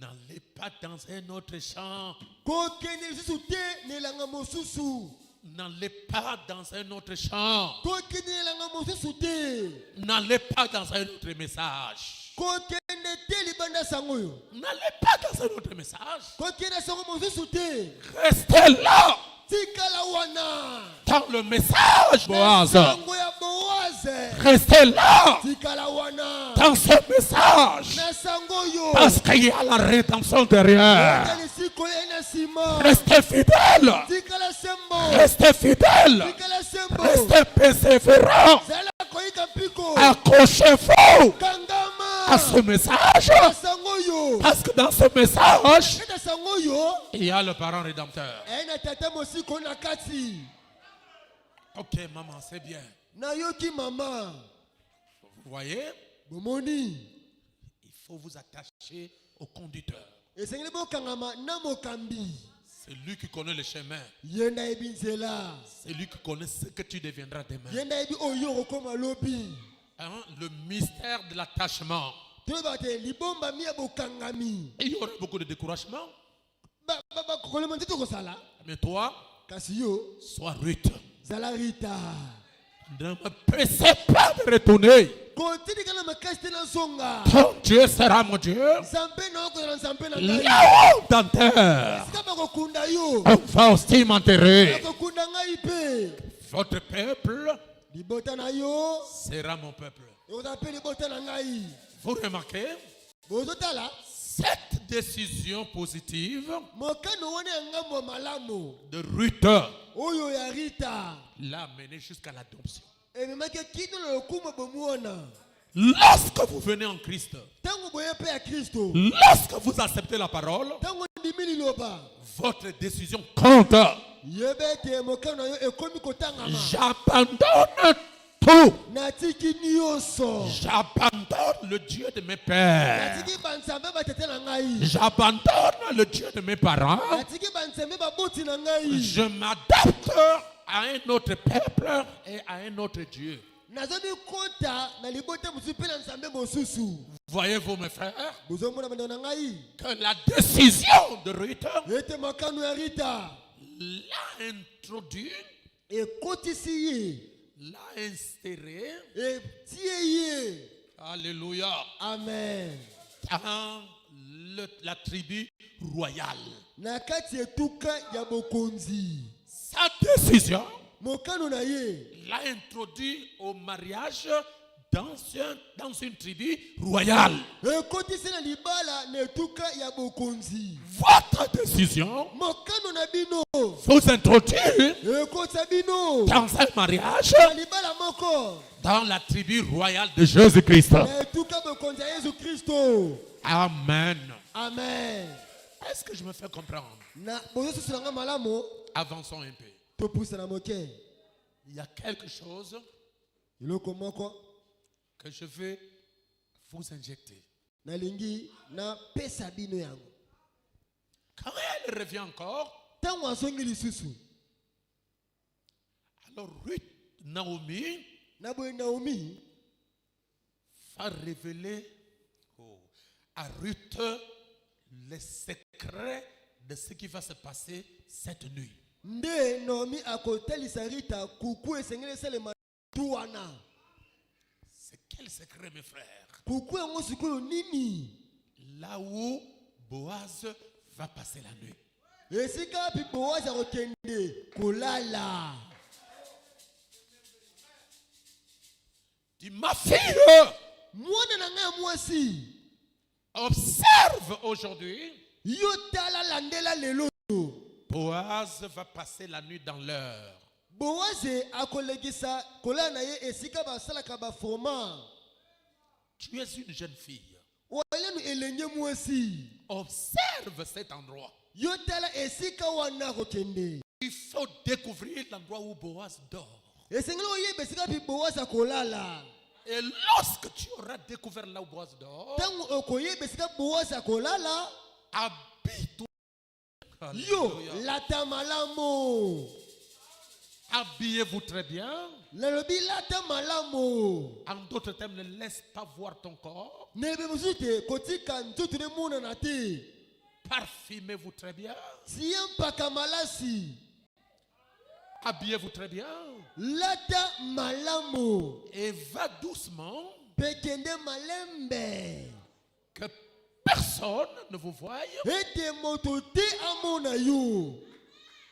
A: N'allez pas dans un autre champ.
B: Kokende lisusu te na elanga mosusu.
A: N'allez pas dans un autre champ.
B: Kokende na elanga mosusu te.
A: N'allez pas dans un autre message.
B: Kokende te libanda sango yo.
A: N'allez pas dans un autre message.
B: Kokende sango mosusu te.
A: Restez là
B: Tikala wana.
A: dans le message, Boaz.
B: Sango ya Boaz.
A: Restez là
B: Tikala wana.
A: dans ce message.
B: Na sango yo.
A: Parce qu'il y a la rédemption derrière.
B: Telisi kolena sima.
A: Restez fidèles.
B: Tikala sembo.
A: Restez fidèles.
B: Tikala sembo.
A: Restez persévérants.
B: Zala koika piko.
A: Accrochez-vous
B: Kangama.
A: à ce message.
B: Na sango yo.
A: Parce que dans ce message,
B: Na sango yo.
A: il y a le parent rédempteur.
B: Na tata mosiko na kati.
A: Ok, maman, c'est bien.
B: Na yoki mama.
A: Vous voyez,
B: Bomoni.
A: il faut vous attacher au conducteur.
B: Esengeli bokangama na mokambi.
A: C'est lui qui connaît le chemin.
B: Yenda ebinzela.
A: C'est lui qui connaît ce que tu deviendras demain.
B: Yenda ebi oyo koma lobi.
A: Hein, le mystère de l'attachement.
B: Tobate libomba mi bokangami.
A: Il y aura beaucoup de découragement.
B: Ba kolema ntito kosala.
A: Mais toi,
B: Kasi yo
A: sois Ruth.
B: zala Rita.
A: Ne me pressez pas de retourner.
B: Continue kana makasti na zonga.
A: Ton Dieu sera mon Dieu.
B: Zampe na oko na zampe na ngai.
A: Là-haut dans terre,
B: Kaba kokunda yo.
A: on va aussi m'enterrer.
B: Kokunda ngai pe.
A: Votre peuple
B: Libota na yo.
A: sera mon peuple.
B: Oza pe libota na ngai.
A: Vous remarquez,
B: Bozotala.
A: cette décision positive
B: Mokano wana ngambo malamu.
A: de Ruth
B: Oyo ya Rita.
A: l'a mené jusqu'à l'adoption.
B: Ememaki kino na lokumu bomuona.
A: Lorsque vous venez en Christ,
B: Tango boye pe ya Kristo.
A: lorsque vous acceptez la parole,
B: Tango ndimi liloba.
A: votre décision compte.
B: Yebete mokano yo ekomi kotangama.
A: J'abandonne tout.
B: Natiki nyonso.
A: J'abandonne le Dieu de mes pères.
B: Natiki banzambe batete na ngai.
A: J'abandonne le Dieu de mes parents.
B: Natiki banzambe baboti na ngai.
A: Je m'adapte à un autre peuple et à un autre Dieu.
B: Nazomi kota na libota musu pe na nzambe mosusu.
A: Voyez-vous, mes frères,
B: Bozomona bando na ngai.
A: que la décision de Ruth
B: Ete makano ya Rita.
A: l'a introduit,
B: Ekotisi ye.
A: l'a inséré,
B: Etie ye.
A: alléluia,
B: Amen.
A: dans la tribu royale.
B: Na kati etuka ya bokonzi.
A: Sa décision
B: Mokano na ye.
A: l'a introduit au mariage dans une tribu royale.
B: Ekotisi na libala na etuka ya bokonzi.
A: Votre décision
B: Mokano na bino.
A: vous introduit
B: Ekotisa bino.
A: dans un mariage
B: Na libala moko.
A: dans la tribu royale de Jésus-Christ.
B: Na etuka bokonzi ya Yesu Kristo.
A: Amen.
B: Amen.
A: Est-ce que je me fais comprendre?
B: Na boyosusu na nga malamu.
A: Avançons un peu.
B: Topusa na moke.
A: Il y a quelque chose
B: Iloko moko.
A: que je vais vous injecter.
B: Na lingi na pesa bino yango.
A: Quand elle revient encore,
B: Tango asongi lisusu.
A: alors Ruth, Naomi,
B: Na boye Naomi.
A: va révéler à Ruth les secrets de ce qui va se passer cette nuit.
B: Nde Naomi akotelisa Rita kuku esengeli esalema tu wana.
A: C'est quel secret, mes frères?
B: Kuku yango sikoyo nini?
A: Là où Boaz va passer la nuit.
B: Esika api Boaz akokende kolala.
A: Dis, ma fille,
B: Mwana na nga mwasi.
A: observe aujourd'hui
B: Yo tala landela lelo.
A: Boaz va passer la nuit dans l'heure.
B: Boaze akolegisa kola na ye esika basalaka bafroma.
A: Tu es une jeune fille.
B: Walenu elenge mwasi.
A: Observe cet endroit.
B: Yotala esika wana kokende.
A: Il faut découvrir l'endroit où Boaz dort.
B: Esengelo yebe esika pi Boaz akolala.
A: Et lorsque tu auras découvert là où Boaz dort,
B: Tango okoyebe esika Boaz akolala,
A: habille-toi.
B: yo
A: Alléluia.
B: lata malamo.
A: Habillez-vous très bien.
B: Lalobi lata malamo.
A: En d'autres termes, ne laisse pas voir ton corps.
B: Nebe muzute kotika ntutu ne muna na te.
A: Parfumez-vous très bien.
B: Siyampaka malasi.
A: Habillez-vous très bien.
B: Lata malamo.
A: Et va doucement.
B: Pekende malembe.
A: Que personne ne vous voie.
B: Ete moto te amona yo.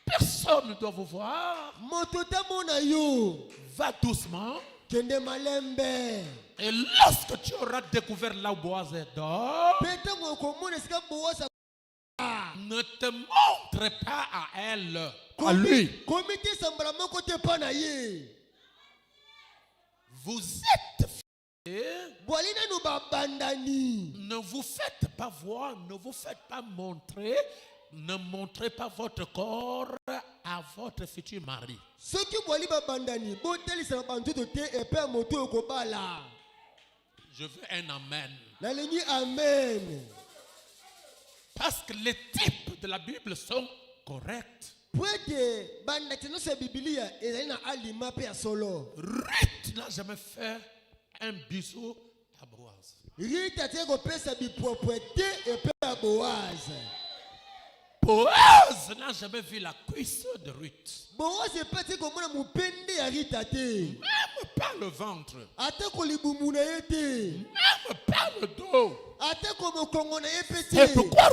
A: Personne ne doit vous voir.
B: Moto te amona yo.
A: Va doucement.
B: Kende malembe.
A: Et lorsque tu auras découvert là où Boaz dort,
B: Petango komona esika Boaz
A: ne te montre pas à elle, à lui.
B: komite sambala moko te pa na ye.
A: Vous êtes fiers.
B: Bwalina no babandani.
A: Ne vous faites pas voir, ne vous faites pas montrer, ne montrez pas votre corps à votre futur mari.
B: Soki bwali babandani botelisa bantuto te epe moto okobala.
A: Je veux un amen.
B: Nalingi amen.
A: Parce que les types de la Bible sont corrects.
B: Pwete bandaki no se Biblia ezali na alima pe ya solo.
A: Ruth n'a jamais fait un bisou à Boaz.
B: Rita te kopesa bipwapwe te epe ya Boaz.
A: Boaz n'a jamais vu la cuisse de Ruth.
B: Boaz epe te komona mupende ya Rita te.
A: Même pas le ventre.
B: Ate kolibumu na ye te.
A: Même pas le dos.
B: Ate komokongo na ye pe te.
A: C'est pourquoi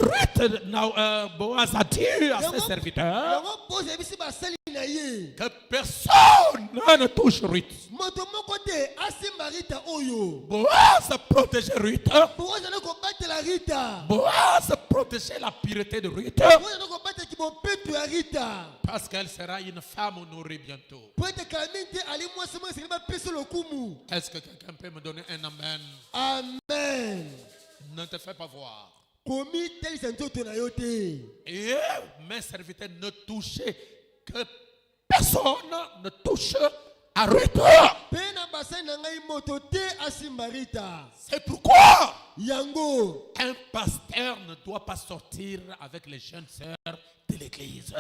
A: Boaz a dit à ses serviteurs
B: Yango Boaz ebisi basali na ye.
A: que personne ne touche Ruth.
B: Moto moko te asimba Rita oyo.
A: Boaz a protégé Ruth.
B: Boaz ana kobatela Rita.
A: Boaz a protégé la pureté de Ruth.
B: Boaz ana kobatela kibopeto ya Rita.
A: Parce qu'elle sera une femme honorée bientôt.
B: Po ete kalamini te ali mwasi mo esengeli bapesa lokumu.
A: Est-ce que quelqu'un peut me donner un amen?
B: Amen.
A: Ne te fais pas voir.
B: Komi telisa nzoto na yo te.
A: Et mes serviteurs ne touchaient que personne ne touche à Ruth.
B: Pe na basani na ngai moto te asimba Rita.
A: C'est pourquoi
B: Yango.
A: un pasteur ne doit pas sortir avec les jeunes sœurs de l'église.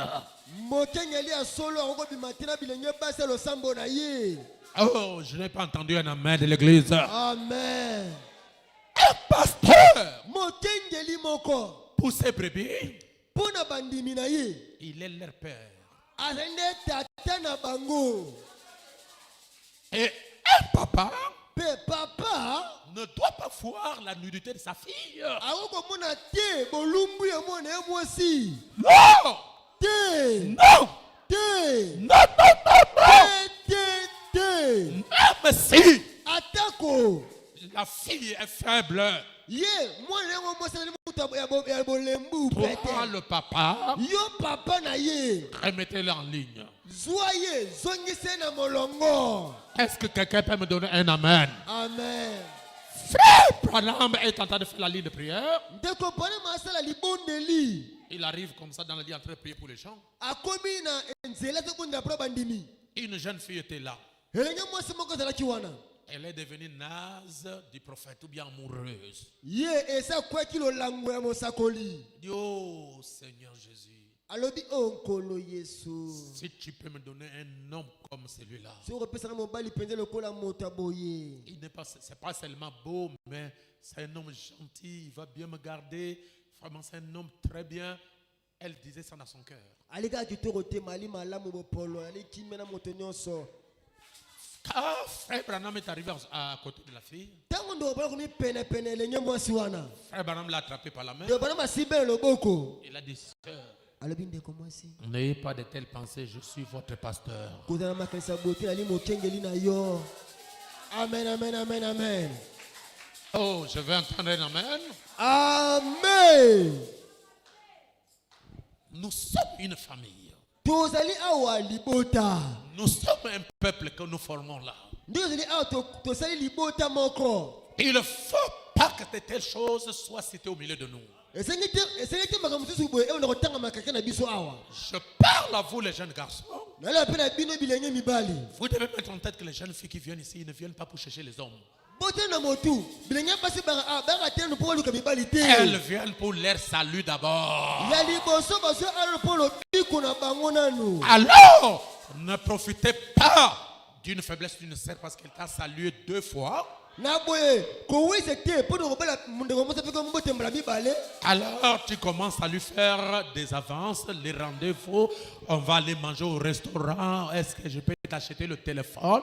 B: Mokengeli ya solo akobima te na bilenge basi ya losambo na ye.
A: Oh, je n'ai pas entendu un amen de l'église.
B: Amen.
A: Un pasteur,
B: Mokengeli moko.
A: pour ses brebis,
B: Pona bandimi na ye.
A: il est leur père.
B: Azende tata na bango.
A: Et un papa
B: Pe papa.
A: ne doit pas voir la nudité de sa fille.
B: Akokomona te bolumbu ya mwana ya mwasi.
A: Non,
B: Te.
A: non,
B: Te.
A: non, non, non,
B: Te.
A: même si
B: Atako.
A: la fille est faible,
B: Ye, mwana yango mwasi na mutu ya bolembu
A: toi
B: pete.
A: le papa,
B: Yo papa na ye.
A: remettez-le en ligne.
B: Zwa ye, zongise na molongo.
A: Est-ce que quelqu'un peut me donner un amen?
B: Amen.
A: Frère Branham est en train de faire la ligne de prière.
B: Ndeko pone masala libondeli.
A: Il arrive comme ça dans le lit en train de prier pour les gens.
B: Akomi na nzela te bunda pro bandimi.
A: Une jeune fille était là.
B: Elenge mwasi moko zalaki wana.
A: Elle est devenue naze du prophète ou bien amoureuse.
B: Ye esa kweki lolango ya mosakoli.
A: Dit, oh Seigneur Jésus,
B: Alobi onkolo Yesu.
A: si tu peux me donner un homme comme celui-là.
B: Si opesa na mobali penze lokola moto boye.
A: Il n'est pas, c'est pas seulement beau, mais c'est un homme gentil, il va bien me garder. Vraiment, c'est un homme très bien. Elle disait ça dans son cœur.
B: Alika kitoko te mali malamu bopolo ali kimena moto nyonso.
A: Quand Frère Branham est arrivé à côté de la fille,
B: Tango ndo bala komi pene pene elenge mwasi wana.
A: Frère Branham l'a attrapé par la main.
B: Ndo bala masibe loboko.
A: Il a dit, sœur,
B: Alobi ndeko mwasi.
A: n'ayez pas de telles pensées, je suis votre pasteur.
B: Kozana makanisa bote ali mokengeli na yo. Amen, amen, amen, amen.
A: Oh, je vais entendre un amen.
B: Amen.
A: Nous sommes une famille.
B: tozali awa libota
A: Nous sommes un peuple que nous formons là.
B: nde tozali awa tosali libota moko
A: Il ne faut pas que de telles choses soient citées au milieu de nous.
B: esengi te makambo mosusu boye oyo na kotangama kaka na biso awa
A: Je parle à vous les jeunes garçons.
B: naloba mpe na bino bilenge mibali
A: Vous devez mettre en tête que les jeunes filles qui viennent ici, ils ne viennent pas pour chercher les hommes.
B: bote na motu bilenge basi baka tenu mpo baluka mibali te
A: Elles viennent pour leur salut d'abord.
B: ya liboso bazwi alo mpo lobiko na bango nanu.
A: Alors, ne profitez pas d'une faiblesse d'une sœur parce qu'elle t'a salué 2 fois.
B: na boye kowisa te mpo na kobala ndeko mosa mpe kombotembola mibale.
A: Alors tu commences à lui faire des avances, les rendez-vous. On va aller manger au restaurant. Est-ce que je peux t'acheter le téléphone?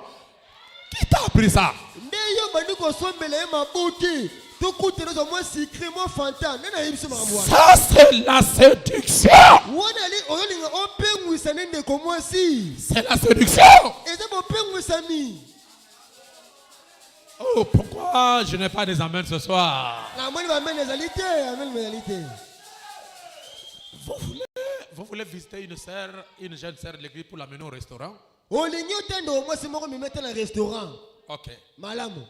A: Qui t'a appris ça?
B: nde yo bandi kosombela ye mabuki tokutela zo mwa sikre mwa fanta nde nayebiso makambo wana.
A: Ça c'est la séduction.
B: wana ali oyolinga opengwisa nde ndeko mwasi
A: C'est la séduction.
B: eza bopengwisami.
A: Oh, pourquoi je n'ai pas des amens ce soir?
B: namoni bamene ezali te amene ezali te.
A: Vous voulez visiter une jeune sœur de l'église pour l'amener au restaurant?
B: olingi otenda omwasi moko mimete na restaurant
A: Ok.
B: malamu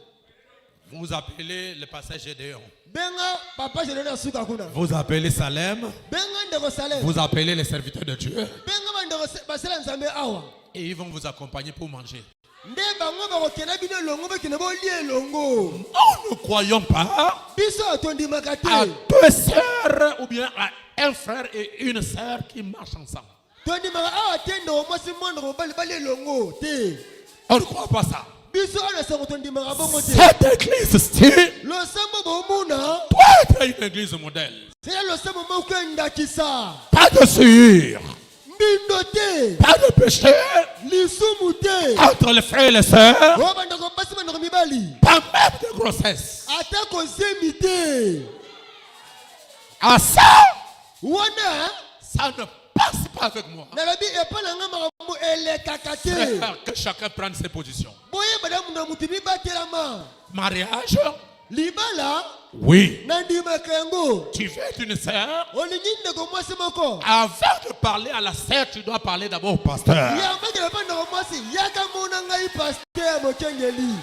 A: Vous appelez le passage Gédéon.
B: benga papa jeloni asuka kuna
A: Vous appelez Salem.
B: benga ndeko salem
A: Vous appelez les serviteurs de Dieu.
B: benga bandeko basala nzambe awa
A: Et ils vont vous accompagner pour manger.
B: nde bango bakokenda bino elongo bakende bolia elongo.
A: Nous ne croyons pas
B: biso atondimaka
A: à
B: te
A: 2 sœurs ou bien à un frère et une sœur qui marchent ensemble.
B: tondimaka awa te ndeko mwasi mwa ndeko mobali balia elongo te.
A: On ne croit pas ça.
B: biso ana sango tondimaka bongo te.
A: Cette église-ci
B: losambo bomuna
A: doit être une église modèle.
B: sela losambo moko endakisa
A: Pas de sueur,
B: mbindo te
A: pas de péché
B: lisumu te
A: entre les frères et les sœurs,
B: oyo bandeko basi bandeko mibali
A: pas même de grossesse.
B: ata kozemi te
A: À ça,
B: wana
A: ça ne passe pas avec moi.
B: nalobi epa na nga makambo elekaka te.
A: Frère, que chacun prenne ses positions.
B: boyeba na mundu na mutu mibatelama
A: Mariage,
B: libala
A: oui.
B: nandimaka yango.
A: Tu veux être une sœur?
B: olingi ndeko mwasi moko
A: Avant de parler à la sœur, tu dois parler d'abord au pasteur.
B: yambakela mpa ndeko mwasi yaka mona ngai paster mokengeli.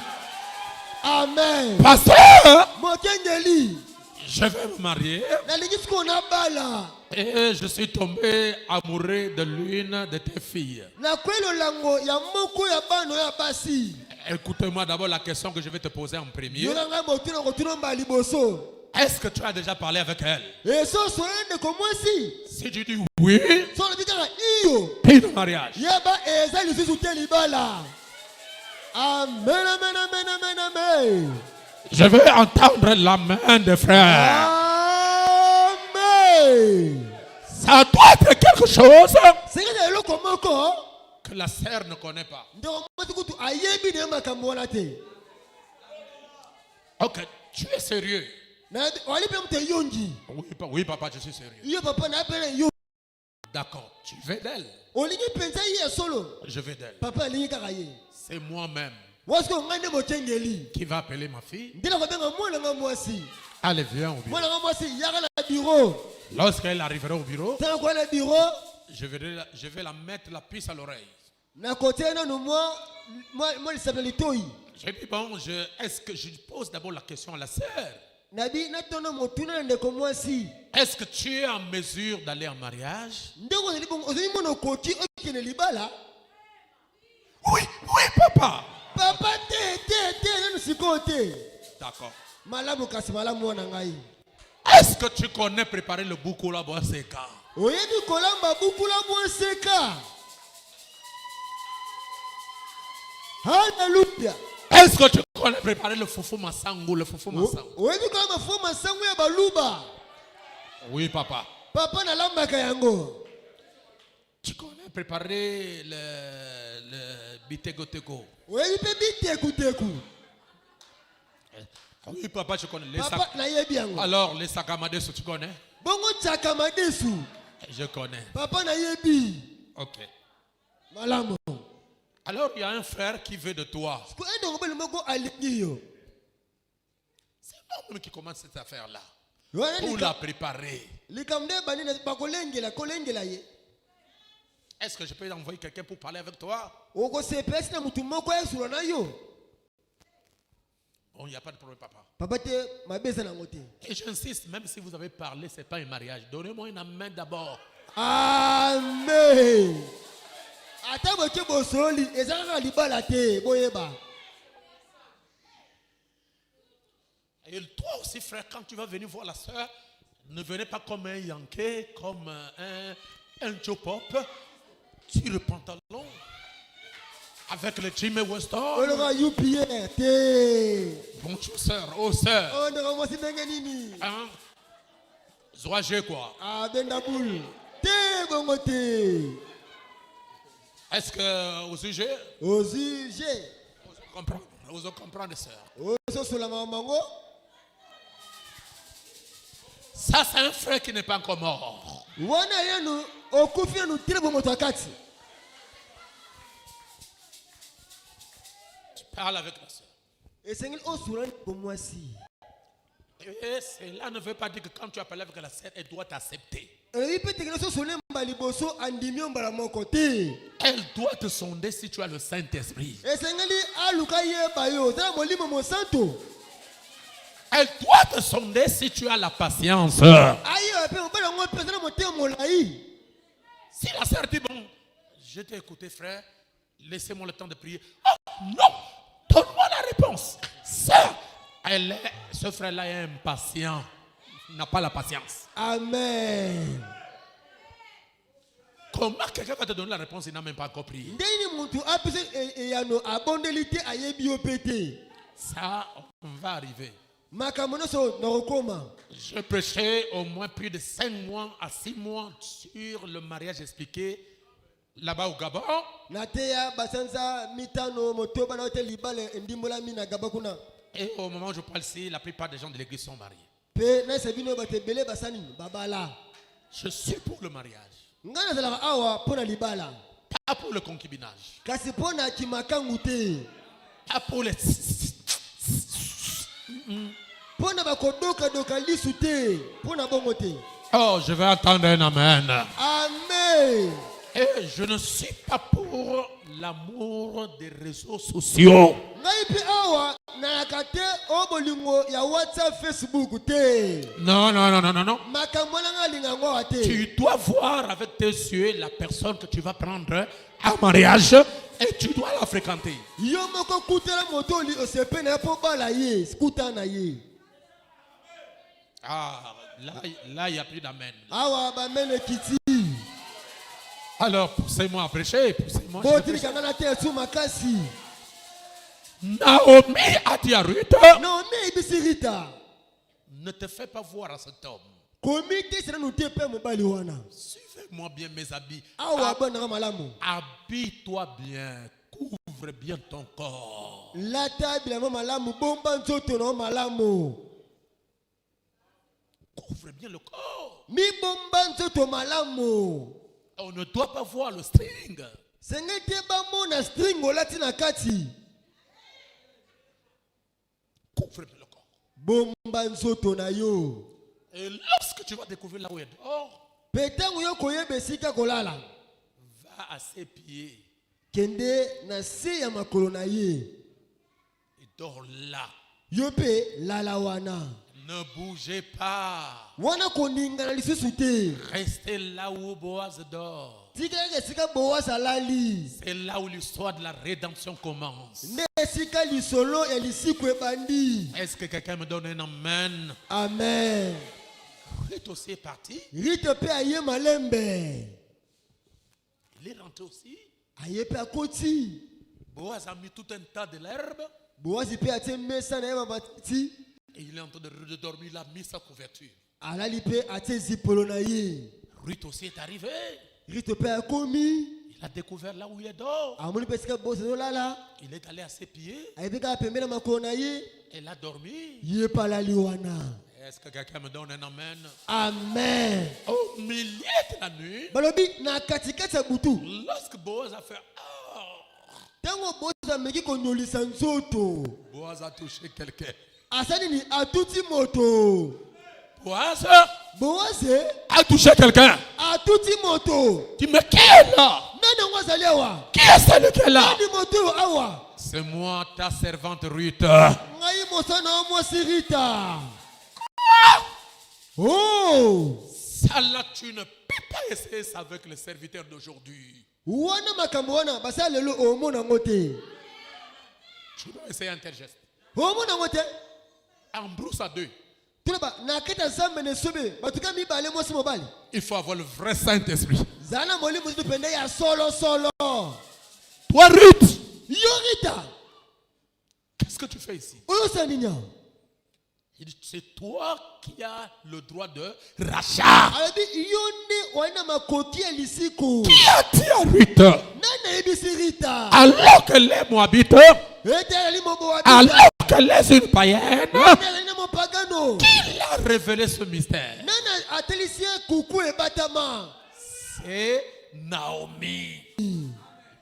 B: amen.
A: Pasteur,
B: mokengeli
A: je vais me marier
B: nalingi siko nabala
A: et je suis tombé amoureux de l'une de tes filles.
B: nakwei lolango ya moko ya bana oyo ya basi.
A: Écoutez-moi d'abord la question que je vais te poser en premier.
B: yoka ngai motuna kotuna mba liboso
A: Est-ce que tu as déjà parlé avec elle?
B: esoso ye ndeko mwasi
A: Si tu dis oui,
B: so olobi kaka iyo
A: puis le mariage.
B: yeba eza lisusu te libala. amen amen amen amen amen.
A: Je veux entendre la main des frères.
B: amen.
A: Ça doit être quelque chose
B: sekeza eloko moko
A: que la sœur ne connaît pas.
B: ndeko mwasi kutu ayebi na ye makambo wana te.
A: Ok, tu es sérieux?
B: wali mpe moto eyongi
A: Oui, papa, je suis sérieux.
B: yo papa na pele yo
A: D'accord, tu veux d'elle?
B: olingi mpenza ye ya solo.
A: Je veux d'elle.
B: papa alingi kaka ye
A: C'est moi-même
B: wasiko ngai nde mokengeli
A: qui va appeler ma fille.
B: nde nakobenga mwana nga mwasi.
A: Allez, viens au bureau.
B: mwana nga mwasi yaka na biro
A: Lorsqu'elle arrivera au bureau,
B: ntango koya na biro
A: je vais la mettre la puce à l'oreille.
B: nakotia nanu mwa lisabela litoi.
A: J'ai dit, bon, est-ce que je pose d'abord la question à la sœur?
B: nabi natono motuna na ndeko mwasi
A: Est-ce que tu es en mesure d'aller en mariage?
B: ndeko ozali mona okoki okende libala.
A: Oui, papa.
B: papa te nanu sikoyo te.
A: D'accord.
B: malamu kasi malamu wana ngai.
A: Est-ce que tu connais préparer le boucou là bas seka?
B: oyebi kolamba bukula mwaseka. haleluya.
A: Est-ce que tu connais préparer le foufou masango, le foufou masango?
B: oyebi kolamba fo masango ya baluba.
A: Oui, papa.
B: papa nalambaka yango.
A: Tu connais préparer le bitegotego?
B: oyebi mpe bitekuteku.
A: Oui, papa, je connais. Les
B: papa nayebi yango.
A: Alors, les sakamadesu, tu connais?
B: bongo tsaka madesu.
A: Je connais.
B: papa nayebi.
A: Ok.
B: malamu.
A: Alors, il y a un frère qui veut de toi.
B: ko ende ngobele moko alingi yo.
A: C'est l'homme qui commence cette affaire-là. pour la préparer. Est-ce que je peux envoyer quelqu'un pour parler avec toi? Bon, il n'y a pas de problème, papa. Et j'insiste, même si vous avez parlé, ce n'est pas un mariage. Donnez-moi une amen d'abord.
B: Amen.
A: Et toi aussi, frère, quand tu vas venir voir la soeur, ne venez pas comme un Yankee, comme un Joe Pop. Tire le pantalon avec le Jimmy Weston. Bonjour, sœur. Oh, sœur. Hein? Zoagé, quoi. Est-ce que au sujet? Vous comprenez, sœur. Ça, c'est un frère qui n'est pas encore mort. Tu parles avec la sœur. Et cela ne veut pas dire que quand tu as parlé avec la sœur, elle doit t'accepter. Elle doit te sonder si tu as le Saint-Esprit. Elle doit te sonder si tu as la patience. Si la sœur dit, bon, je t'ai écouté, frère, laissez-moi le temps de prier. Oh non, donne-moi la réponse. Sœur, ce frère-là est impatient. Il n'a pas la patience.
B: Amen.
A: Comment quelqu'un va te donner la réponse, il n'a même pas encore prié? Ça, on va arriver. Je prêchais au moins plus de 5 mois à 6 mois sur le mariage expliqué là-bas au Gabon. Et au moment où je parle ici, la plupart des gens de l'église sont mariés. Je suis pour le mariage. Pas pour le concubinage. Pas pour les... Oh, je vais attendre un amen.
B: Amen.
A: Et je ne suis pas pour l'amour des réseaux sociaux. Non. Tu dois voir avec tes yeux la personne que tu vas prendre en mariage et tu dois la fréquenter. Ah, là, il n'y a plus d'amen. Alors, poussez-moi à prêcher. Poussez-moi. Naomi a dit à Ruth, ne te fais pas voir à cet homme. Suivez-moi bien mes habits. Habille-toi bien. Couvre bien ton corps. Couvre bien le corps. On ne doit pas voir le string. Couvre bien le corps. Et lorsque tu vas découvrir là où il dort, va à ses pieds. Il dort là. Ne bougez pas. Restez là où Boaz dort. C'est là où l'histoire de la rédemption commence. Est-ce que quelqu'un me donne un amen?
B: Amen.
A: Ruth aussi est parti. Il est rentré aussi. Boaz a mis tout un tas de l'herbe. Et il est en train de dormir, il a mis sa couverture. Ruth aussi est arrivé. Il a découvert là où il dort. Il est allé à ses pieds. Elle a dormi. Est-ce que quelqu'un me donne un amen?
B: Amen.
A: Au milieu de la nuit, lorsque Boaz a fait Boaz a touché quelqu'un. Boaz
B: Boaz
A: a touché quelqu'un.
B: atuti moto.
A: Tu me qui est là?
B: Nani ngwazali awa?
A: Qui est celui qui est là?
B: Nani moto awa?
A: C'est moi, ta servante Ruth.
B: Ngai mosana mwasi Rita. Oh!
A: Ça là, tu ne peux pas essayer ça avec les serviteurs d'aujourd'hui.
B: Wana makambo wana basa lelo omona ngote.
A: Tu dois essayer un tel geste.
B: Omona ngote.
A: En brousse à deux.
B: Tulaba naketa zambe ne sobe batuka mibale mwasi mobali.
A: Il faut avoir le vrai Saint-Esprit.
B: Zana moli muzitu pende ya solo.
A: Toi, Ruth,
B: Yo Rita.
A: qu'est-ce que tu fais ici?
B: Oyo saninya.
A: Il dit, c'est toi qui as le droit de rachat.
B: Alabi yonde wana makoki ya lisiko.
A: Qui a dit à Ruth,
B: Nana ebisi Rita.
A: alors qu'elle est moabite,
B: Ete ali mobo wa
A: alors qu'elle est une païenne,
B: Nana ni mo pagano.
A: il a révélé ce mystère.
B: Nana atelisia kuku e batama.
A: C'est Naomi.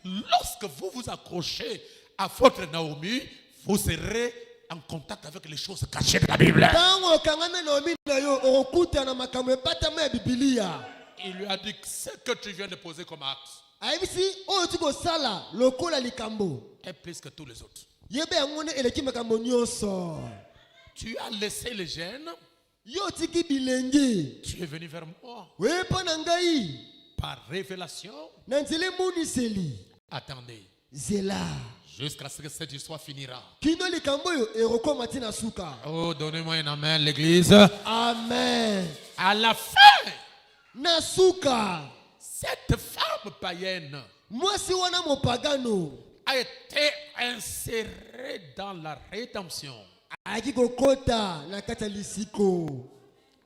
A: Lorsque vous vous accrochez à votre Naomi, vous serez en contact avec les choses cachées de la Bible.
B: Tango kangana Naomi na yo okuta na makambo e batama ya Biblia.
A: Il lui a dit que ce que tu viens de poser comme acte
B: Ayebisi oyo tiko sala lokola likambo.
A: est plus que tous les autres.
B: Yebe yangone eleki makambo nyonso.
A: Tu as laissé les gènes,
B: Yo tiki bilenge.
A: tu es venu vers moi
B: Wepa na ngai.
A: par révélation.
B: Na nzele muniseli.
A: Attendez,
B: Zela.
A: jusqu'à ce que cette histoire finira.
B: Kino likambo yo erokoma tina suka.
A: Oh, donnez-moi un amen, l'église.
B: Amen.
A: À la fin,
B: Na suka.
A: cette femme païenne
B: Mwasi wana mopagano.
A: a été insérée dans la rédemption.
B: Aki kokota na kata lisiko.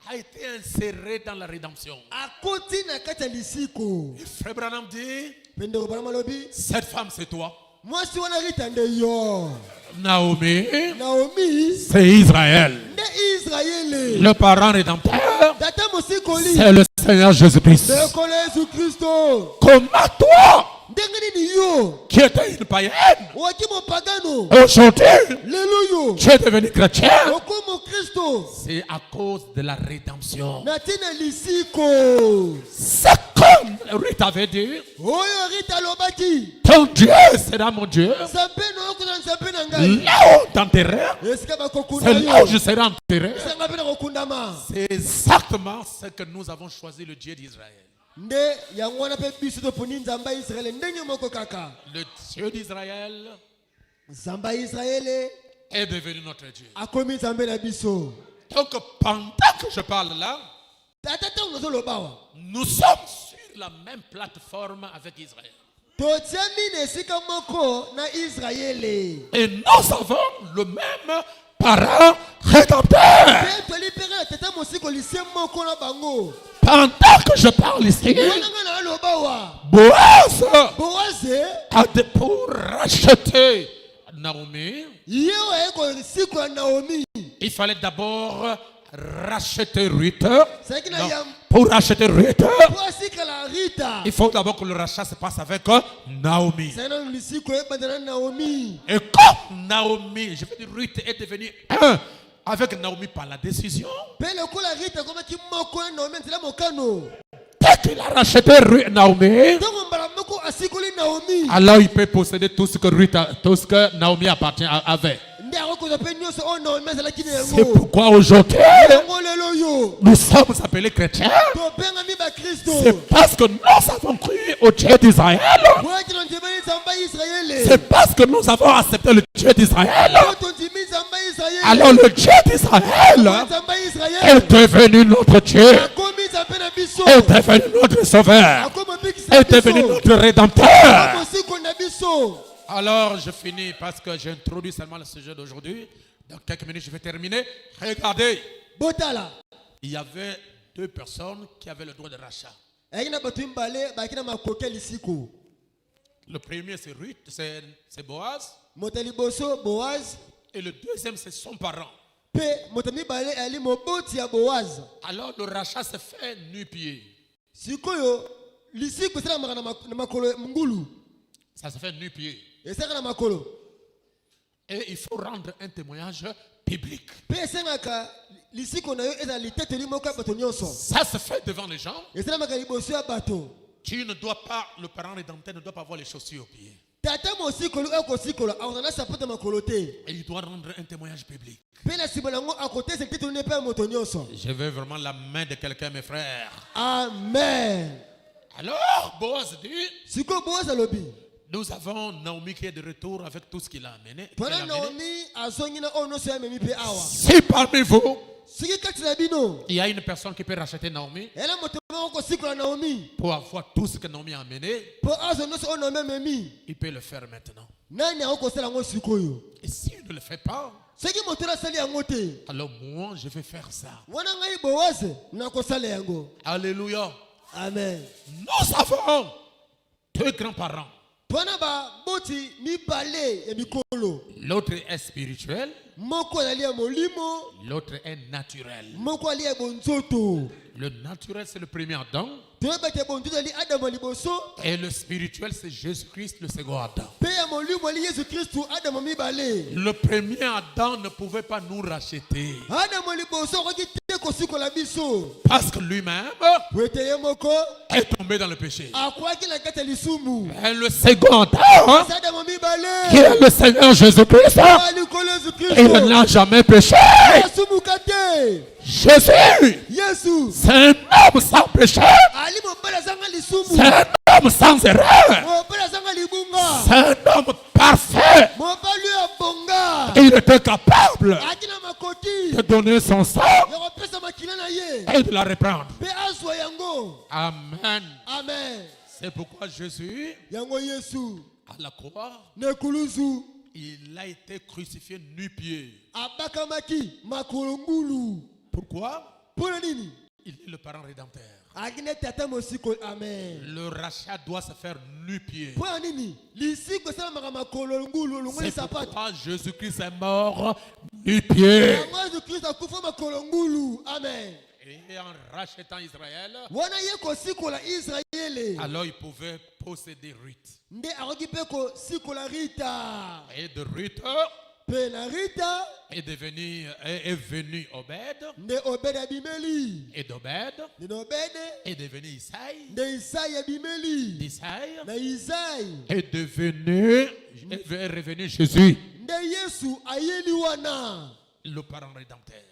A: A été insérée dans la rédemption.
B: Akoti na kata lisiko.
A: Et Frère Branham dit,
B: Pendeko bana malobi.
A: cette femme c'est toi.
B: Mwasi wana Rita nde yo.
A: Naomi,
B: Naomi.
A: c'est Israël.
B: Nde Israele.
A: Le parent rédempteur,
B: Tata mosikoli.
A: c'est le Seigneur Jésus-Christ.
B: Sekole Yesu Kristo.
A: Comment toi,
B: Ndenge nini yo?
A: qui étais une païenne,
B: Waki mopagano.
A: aujourd'hui,
B: Lelo yo.
A: tu es devenu chrétien?
B: Okomo Kristo.
A: C'est à cause de la rédemption.
B: Na tina lisiko.
A: C'est comme Ruth avait dit,
B: Oyo Rita lobaki.
A: ton Dieu sera mon Dieu.
B: Nzambe no okuna nzambe na ngai.
A: Là où t'enterrais,
B: Esika bakokunda
A: c'est là où
B: yo.
A: je serai enterré.
B: Sanga pena kokundama.
A: C'est exactement ce que nous avons choisi, le Dieu d'Israël.
B: Nde yango wana pe biso toponi nzamba Israele ndenge moko kaka.
A: Le Dieu d'Israël
B: Nzamba Israele
A: est devenu notre Dieu.
B: akomi nzambe na biso.
A: Donc pendant que je parle là,
B: Tata tango zolobawa.
A: nous sommes sur la même plateforme avec Israël.
B: Totiami na esika moko na Israele.
A: Et nous avons le même parent rédempteur.
B: Pe toli pere na tata mosiko lycée moko na bango.
A: Pendant que je parle ici,
B: Wana nga na lobawa.
A: Boaz
B: Boaze
A: a été pour racheter Naomi.
B: yeo eko siku ya Naomi.
A: Il fallait d'abord racheter Ruth.
B: Saki na
A: Non,
B: yam
A: pour racheter Ruth,
B: kwa sika la Rita.
A: il faut d'abord que le rachat se passe avec Naomi.
B: Sana lisiko e bandana Naomi.
A: Et comme Naomi, je veux dire Ruth est devenue un avec Naomi par la décision,
B: Pe le ko la Rita koma ki moko na Naomi ntela mokano.
A: dès qu'il a racheté Naomi,
B: Tango mbala moko asikoli Naomi.
A: alors il peut posséder tout ce que tout ce que Naomi avait.
B: Nde akokoza pe nyonso o Naomi azalaki na
A: C'est
B: yango.
A: pourquoi aujourd'hui,
B: Yango lelo yo.
A: nous sommes appelés chrétiens.
B: Topengami ba Kristo.
A: C'est parce que nous avons cru au Dieu d'Israël.
B: Waki na ndimeli nzamba Israele.
A: C'est parce que nous avons accepté le Dieu d'Israël.
B: Oto ndimi nzamba Israele.
A: Alors le Dieu d'Israël
B: Nzamba
A: est
B: Israele.
A: devenu notre Dieu,
B: Akomi nzambe na biso.
A: est devenu notre sauveur,
B: Akomi bikisa
A: est devenu
B: biso.
A: notre rédempteur.
B: Mosiko na biso.
A: Alors je finis parce que j'ai introduit seulement le sujet d'aujourd'hui. Dans quelques minutes, je vais terminer. Regardez,
B: Botala.
A: il y avait deux personnes qui avaient le droit de rachat.
B: Ayina batu mbale bakina makoke lisiko.
A: Le premier, c'est Ruth, c'est Boaz.
B: Motali boso Boaz.
A: Et le deuxième, c'est son parent.
B: Pe motami bale ali moboti ya Boaz.
A: Alors le rachat se fait nu-pied.
B: Sikoyo lisiko sala makana na makolo ngulu.
A: Ça se fait nu-pied.
B: Esaka na makolo.
A: Et il faut rendre un témoignage biblique.
B: Ça
A: se fait devant les gens. Tu ne dois pas, le parent rédempteur ne doit pas avoir les chaussures aux pieds. Et il doit rendre un témoignage biblique. Je veux vraiment la main de quelqu'un, mes frères.
B: Amen.
A: Alors, Boaz dit, nous avons Naomi qui est de retour avec tout ce qu'il a amené. Si parmi vous, il y a une personne qui peut racheter Naomi pour avoir tout ce que Naomi a amené, il peut le faire maintenant. Et s'il ne le fait pas, alors moi je vais faire ça. Alléluia.
B: Amen.
A: Nous avons deux grands-parents. L'autre est spirituel, l'autre est naturel. Le naturel, c'est le premier Adam. Et le spirituel, c'est Jésus-Christ, le second Adam. Le premier Adam ne pouvait pas nous racheter. Parce que lui-même est tombé dans le péché. Et le second Adam, qui est le Seigneur Jésus-Christ, il n'a jamais péché. Jésus, c'est un homme sans péché. C'est un homme sans erreur. C'est un homme parfait. Il était capable de donner son sang et de la reprendre. Amen. C'est pourquoi Jésus, à la croix, il a été crucifié nu-pied. Pourquoi? Il est le parent rédempteur. Le rachat doit se faire nu-pied. C'est pourquoi Jésus-Christ est mort nu-pied. Et en rachetant Israël, alors il pouvait posséder Ruth. Et de Ruth est venu Obed. Et d'Obed est devenu Isaïe. D'Isaïe est revenu Jésus, le parent rédempteur.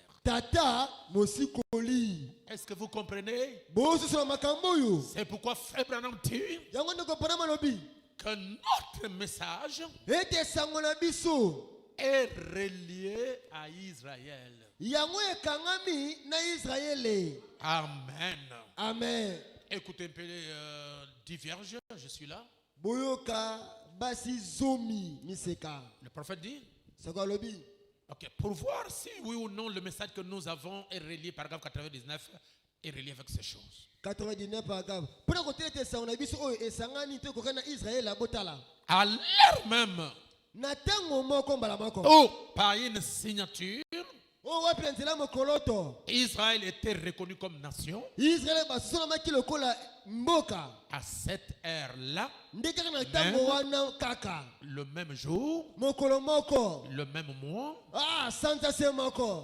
A: Est-ce que vous comprenez? C'est pourquoi Frère Branham dit que notre message est relié à Israël. Amen.
B: Amen.
A: Écoutez un peu diverge, je suis là. Le prophète dit, ok, pour voir si oui ou non le message que nous avons est relié, paragraphe 99, est relié avec ces choses.
B: 99 paragraphe.
A: À l'heure même, par une signature, Israël était reconnu comme nation. À cette ère-là, le même jour, le même mois,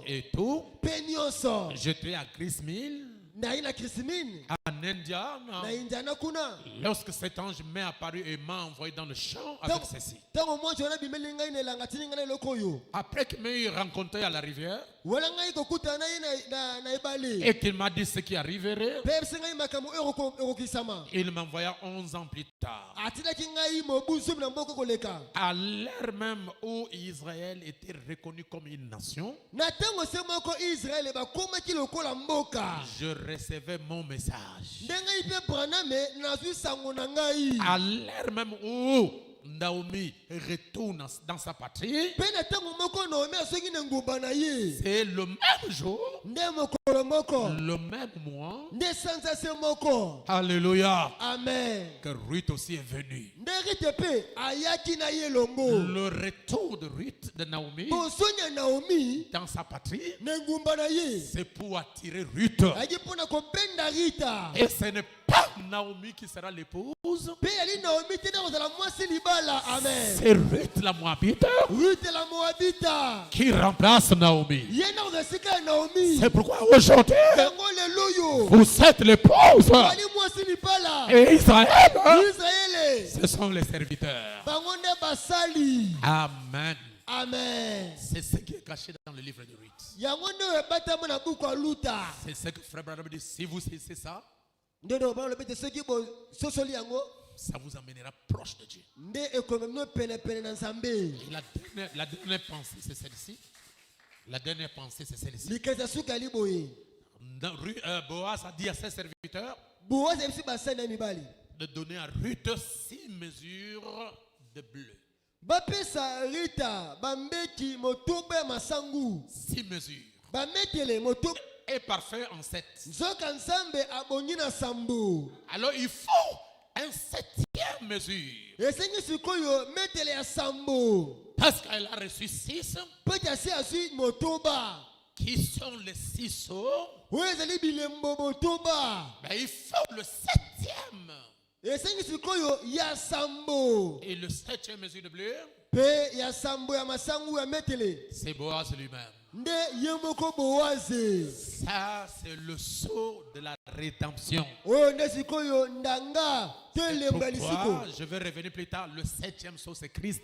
A: et tout, j'étais à Grismille, en Indiana, lorsque cet ange m'est apparu et m'a envoyé dans le champ avec ceci. Après qu'il m'ait rencontré à la rivière et qu'il m'a dit ce qui arriverait, il m'envoya 11 ans plus tard. À l'heure même où Israël était reconnu comme une nation, je recevais mon message. À l'heure même où Naomi retourne dans sa patrie, c'est le même jour, le même mois, alléluia,
B: amen,
A: que Ruth aussi est venue. Le retour de Ruth, de Naomi, dans sa patrie, c'est pour attirer Ruth. Et ce n'est pas Naomi qui sera l'épouse, épouse.
B: Pe yali Naomi te na kozala mwasi libala. Amen.
A: C'est Ruth la Moabite
B: Ruth la Moabita.
A: qui remplace Naomi.
B: Ye na kozala sika ya Naomi.
A: C'est pourquoi aujourd'hui,
B: Yango leloyo.
A: vous êtes l'épouse.
B: Yali mwasi libala.
A: Et Israël,
B: Israël.
A: ce sont les serviteurs.
B: Bango nde basali.
A: Amen.
B: Amen.
A: C'est ce qui est caché dans le livre de Ruth.
B: Yango nde ebatama na buku ya Luta.
A: C'est ce que Frère Branham dit. Si vous saisissez ça,
B: Nde ba lobete soki bo sosoli yango.
A: ça vous amènera proche de Dieu.
B: Nde ekomemno pene pene na Nzambe.
A: Et la dernière pensée, c'est celle-ci. La dernière pensée, c'est celle-ci.
B: Likeza suka liboye.
A: Boaz a dit à ses serviteurs
B: Boaz ebisi basani na mibali.
A: de donner à Ruth 6 mesures de bleu.
B: Bapesa Rita bambeki motoba masangu.
A: 6 mesures.
B: Bametele motoba
A: Et parfait en 7.
B: nzoka Nzambe abongi na sambo.
A: Alors il faut un 7e mesure.
B: Esengi sikoyo metele ya sambo.
A: Parce qu'elle a reçu 6
B: Peti asi asui motoba.
A: qui sont les 6 sceaux.
B: Oyo ezali bilembo motoba.
A: Mais il faut le 7e.
B: Esengi sikoyo ya sambo.
A: Et le 7e mesure de bleu,
B: Pe ya sambo ya masangu ya metele.
A: c'est Boaz lui-même.
B: Nde ye moko Boaze.
A: Ça, c'est le sceau de la rédemption.
B: Oyo nde sikoyo ndanga telemba
A: Pourquoi?
B: lisiko.
A: Je vais revenir plus tard. Le 7e sceau, c'est Christ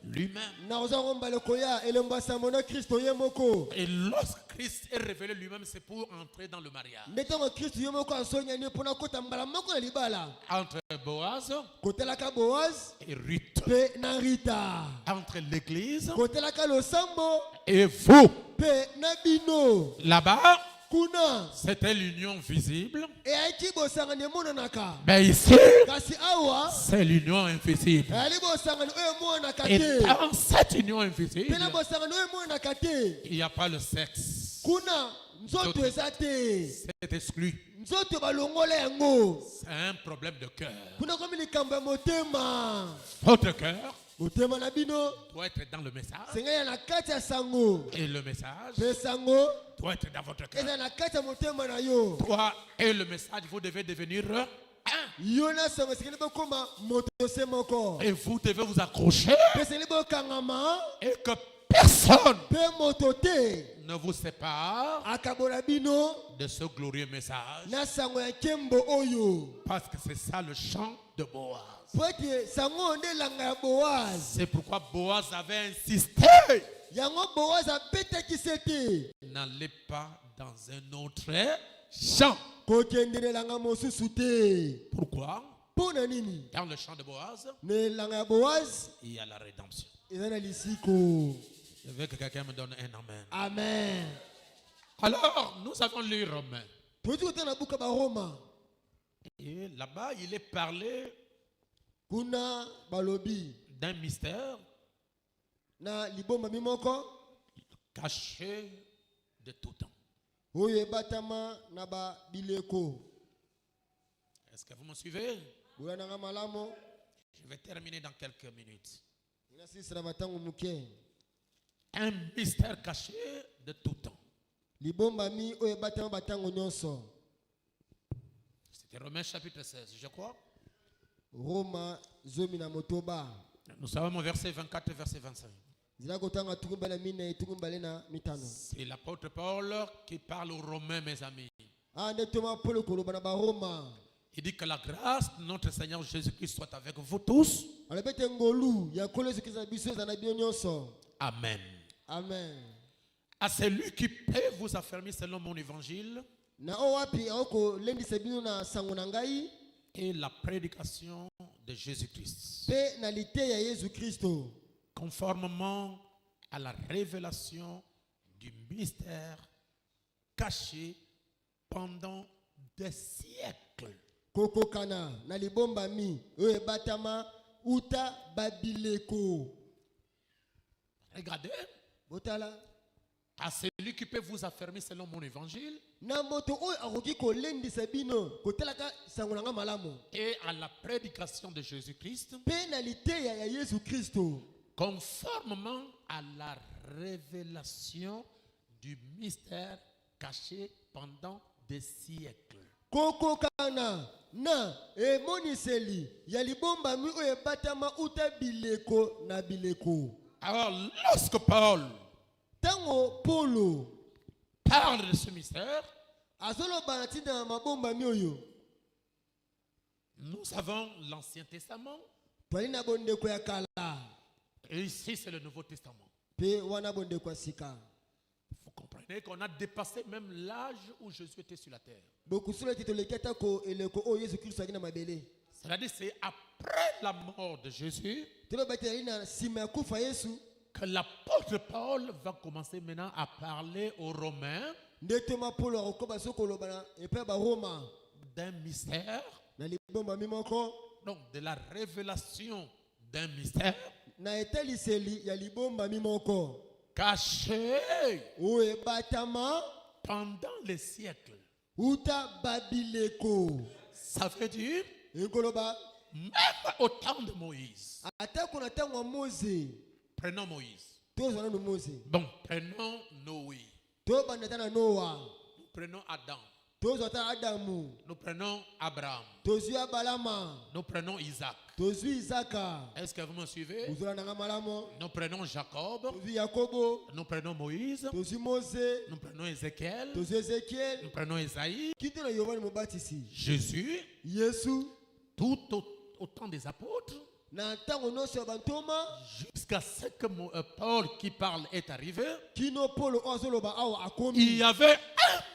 A: lui-même.
B: Na ozango mbale koya elemba sambo na Kristo ye moko.
A: Et lorsque Christ est révélé lui-même, c'est pour entrer dans le mariage.
B: Nde tango Kristo ye moko asonya ni pona kota mbala moko na libala.
A: Entre Boaz
B: Kotelaka Boaz
A: et Ruth.
B: pe na Rita.
A: Entre l'église
B: Kotelaka losambo
A: et vous.
B: pe na bino.
A: Là-bas,
B: Kuna
A: c'était l'union visible.
B: e aiki bosangani emonanaka.
A: Mais ici,
B: Kasi awa
A: c'est l'union invisible.
B: ali bosangani oyo emonanaka
A: Et
B: te.
A: dans cette union invisible,
B: Pe na bosangani oyo emonanaka te.
A: il n'y a pas le sexe.
B: Kuna nzoto eza te.
A: C'est exclu.
B: Nzoto balongola yango.
A: C'est un problème de cœur.
B: Kuna komi likambo ya motema.
A: Votre cœur
B: Motema na bino
A: doit être dans le message.
B: senga ya na kati ya sango.
A: Et le message
B: Pe sango
A: doit être dans votre cœur.
B: eza na kati ya motema na yo.
A: Toi et le message, vous devez devenir un.
B: Yo na sango esengeli bokoma moto se moko.
A: Et vous devez vous accrocher.
B: Pe esengeli bokangama
A: Et que personne
B: pe moto te
A: ne vous sépare
B: akabola bino
A: de ce glorieux message.
B: na sango ya nkembo oyo.
A: Parce que c'est ça le chant de Boaz.
B: Po ete sango nde elanga ya Boaz.
A: C'est pourquoi Boaz avait insisté.
B: Yango Boaz abetakisi te
A: N'allez pas dans un autre chant.
B: kokendela elanga mosusu te.
A: Pourquoi?
B: Mpo na nini?
A: Dans le chant de Boaz,
B: Na elanga ya Boaz
A: il y a la rédemption.
B: eza na lisiko.
A: Je veux que quelqu'un me donne un amen.
B: Amen.
A: Alors, nous avons lu Romains.
B: Toyoti kotala na buka baroma.
A: Et là-bas, il est parlé
B: Kuna balobi
A: d'un mystère
B: na liboma mimoko
A: caché de tout temps.
B: oyo ebatama na ba bileko.
A: Est-ce que vous me suivez?
B: Boya nanga malamo
A: Je vais terminer dans quelques minutes.
B: inasisira matango muke.
A: Un mystère caché de tout temps.
B: Libomba mi oyo ebatama batango nyonso.
A: C'était Romains chapitre 16, je crois.
B: Roma zomi na motoba.
A: Nous savons au verset 24 et verset 25.
B: Zila kotanga tukumbala mine tukumbale na mitano.
A: C'est l'apôtre Paul qui parle aux Romains, mes amis.
B: Ande toma polo koloba na ba Roma.
A: Il dit que la grâce de notre Seigneur Jésus-Christ soit avec vous tous.
B: Alebete ngolu ya kolo zikisa biso za na bino nyonso.
A: Amen.
B: Amen.
A: À celui qui peut vous affermir selon mon évangile
B: Na o wapi aoko lendisa bino na sango na ngai
A: et la prédication de Jésus-Christ,
B: pe na lite ya Yesu Kristo.
A: conformément à la révélation du mystère caché pendant des siècles.
B: Koko kana na libomba mi oyo ebatama uta babileko.
A: Regardez,
B: Botala
A: à celui qui peut vous affermir selon mon évangile
B: na moto oyo akoki kolendisa bino kotalaka sango na nga malamu
A: et à la prédication de Jésus-Christ,
B: pe na lite ya Yesu Kristo.
A: conformément à la révélation du mystère caché pendant des siècles.
B: Koko kana na emoniseli ya libombami oyo ebatama uta bileko na bileko.
A: Alors, lorsque Paul
B: Tango Paulo
A: parle de ce mystère,
B: azoloba na ntina ya mabombami oyo,
A: nous avons l'Ancien Testament
B: twali na bondeko ya kala
A: et ici c'est le Nouveau Testament.
B: pe wana bondeko ya sika.
A: Vous comprenez qu'on a dépassé même l'âge où Jésus était sur la terre.
B: Bokusula titoleketa ko eleko oyo Yesu Kristo akina mabele.
A: C'est-à-dire c'est après la mort de Jésus
B: Tolobaki na sima ya kufa Yesu
A: que l'apôtre Paul va commencer maintenant à parler aux Romains
B: ndetema Paulo akoba sokoloba na epa ba Roma
A: d'un mystère,
B: na libombami moko
A: donc de la révélation d'un mystère
B: na etaliseli ya libombami moko
A: caché
B: oyo ebatama
A: pendant les siècles.
B: uta babileko.
A: Ça veut dire
B: Ekoloba
A: même au temps de Moïse.
B: ata kuna tango Mose
A: Prenons Moïse.
B: tozana no Mose
A: Bon, prenons Noé.
B: to bandata na Noa
A: Nous prenons Adam.
B: tozata Adamu
A: Nous prenons Abraham.
B: tozwi Abalama
A: Nous prenons Isaac.
B: tozwi Isaka
A: Est-ce que vous me suivez?
B: tozala nanga malamo
A: Nous prenons Jacob.
B: tozwi Yakobo
A: Nous prenons Moïse.
B: tozwi Mose
A: Nous prenons Ézéchiel.
B: tozwi Ezekiel
A: Nous prenons Isaïe.
B: kiti na Yohane Mobatisi
A: Jésus.
B: Yesu
A: Tout au temps des apôtres.
B: na ntango nyonso ya bantoma
A: Jusqu'à ce que Paul qui parle est arrivé.
B: kino Paulo oyo azoloba awa
A: Il
B: akomi
A: y avait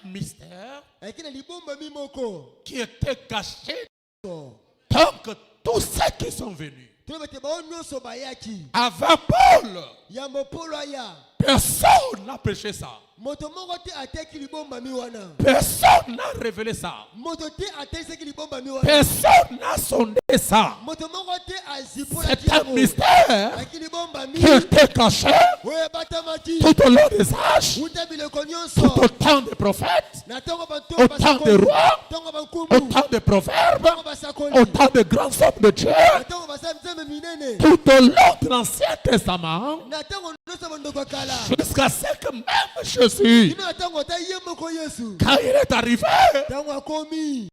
A: un mystère
B: ayaki na libombami moko
A: qui était caché
B: so
A: tant que tous ceux qui sont venus
B: toloba te bao nyonso bayaki
A: avant Paul,
B: yambo Paulo aya
A: personne n'a prêché ça.
B: moto moko te ateki libombami wana
A: Personne n'a révélé ça.
B: moto te atelisaki libombami wana
A: Personne n'a sondé ça.
B: moto moko te azipolaki
A: C'est un
B: yango
A: mystère
B: ayaki libombami
A: qui était caché
B: oyo ebatamaki
A: tout au long des âges,
B: uta bileko
A: tout
B: nyonso
A: au temps des prophètes,
B: na ntongo
A: au temps des rois,
B: ntongo
A: au
B: bankumu
A: temps des proverbes,
B: ntongo basakoli
A: au temps des grands hommes de Dieu,
B: na ntongo basala nzambe minene
A: tout au long de l'Ancien Testament,
B: na ntongo nyonso bondeko ya kala
A: jusqu'à ce que même Jésus,
B: kino na ntango ata ye moko Yesu
A: quand il est arrivé,
B: ntango akomi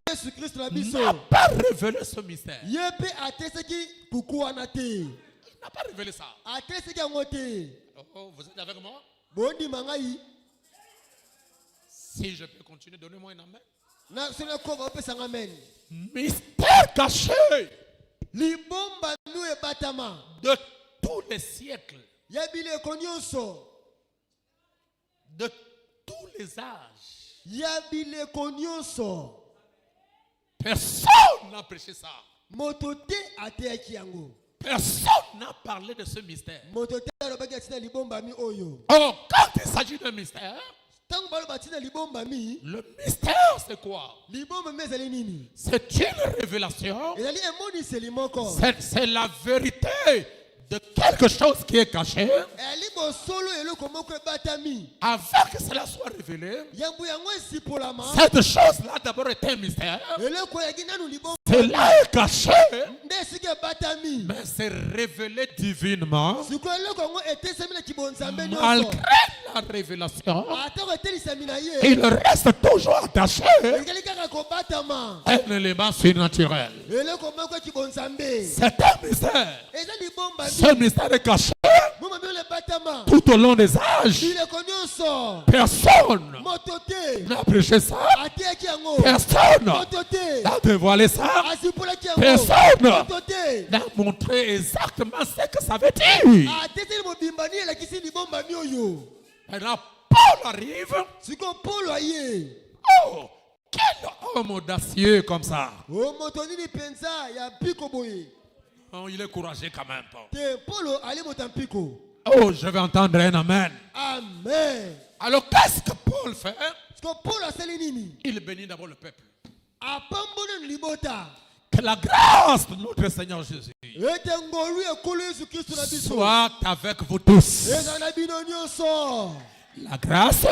B: Yesu Kristo na biso
A: n'a pas révélé ce mystère.
B: ye mpe atesaki kuku wana te
A: Il n'a pas révélé ça.
B: atesaki yango te
A: Oh, vous êtes avec moi?
B: bondima ngai
A: Si je peux continuer, donnez-moi un amen.
B: na soki nakova opesanga amen
A: Mystère caché
B: libomba nu ebatama
A: de tous les siècles,
B: ya bileko nyonso
A: de tous les âges.
B: ya bileko nyonso
A: Personne n'a prêché ça.
B: moto te ateyaki yango
A: Personne n'a parlé de ce mystère.
B: moto te alobaki atina libombami oyo
A: Oh, quand il s'agit d'un mystère,
B: ntango baloba atina libombami
A: le mystère c'est quoi?
B: libombami ezali nini
A: C'est une révélation.
B: ezali emoniseli moko
A: C'est la vérité de quelque chose qui est caché.
B: ezali bosolo eloko moko ebatami
A: Avant que cela soit révélé,
B: yango yango esipolama
A: cette chose-là d'abord était un mystère.
B: eloko eyaki nanu
A: Cela est caché,
B: nde esika ebatami
A: mais c'est révélé divinement.
B: sikoyo eloko yango etesami na kibonzambe nyonso
A: Malgré la révélation,
B: atako etelisami na ye
A: il reste toujours attaché
B: ezali kaka kobatama
A: à un élément surnaturel.
B: eloko moko ya kibonzambe
A: C'est un mystère.
B: eza libombami
A: Ce mystère est caché
B: bomami oyo ebatama
A: tout au long des âges.
B: bileko nyonso
A: Personne
B: moto te
A: n'a prêché ça.
B: ateyaki yango
A: Personne
B: moto te
A: n'a dévoilé ça.
B: azipolaki yango
A: Personne
B: moto te
A: n'a montré exactement ce que ça veut dire.
B: ateteli mobimbani elakisi libombami oyo
A: Maintenant, Paul arrive.
B: sikoyo Paulo aye
A: Oh, quel homme audacieux comme ça.
B: o moto nini mpenza ya mpiko boye
A: Oh, il est courageux quand même, Paul.
B: te Paulo ali moto ya mpiko
A: Oh, je vais entendre un amen.
B: amen
A: Alors, qu'est-ce que Paul fait?
B: sikoyo Paulo asali nini
A: Il bénit d'abord le peuple.
B: apamboli libota
A: Que la grâce de notre Seigneur Jésus
B: ete ngolu ekolo Yesu Kristo na biso
A: soit avec vous tous.
B: eza na bino nyonso
A: La grâce,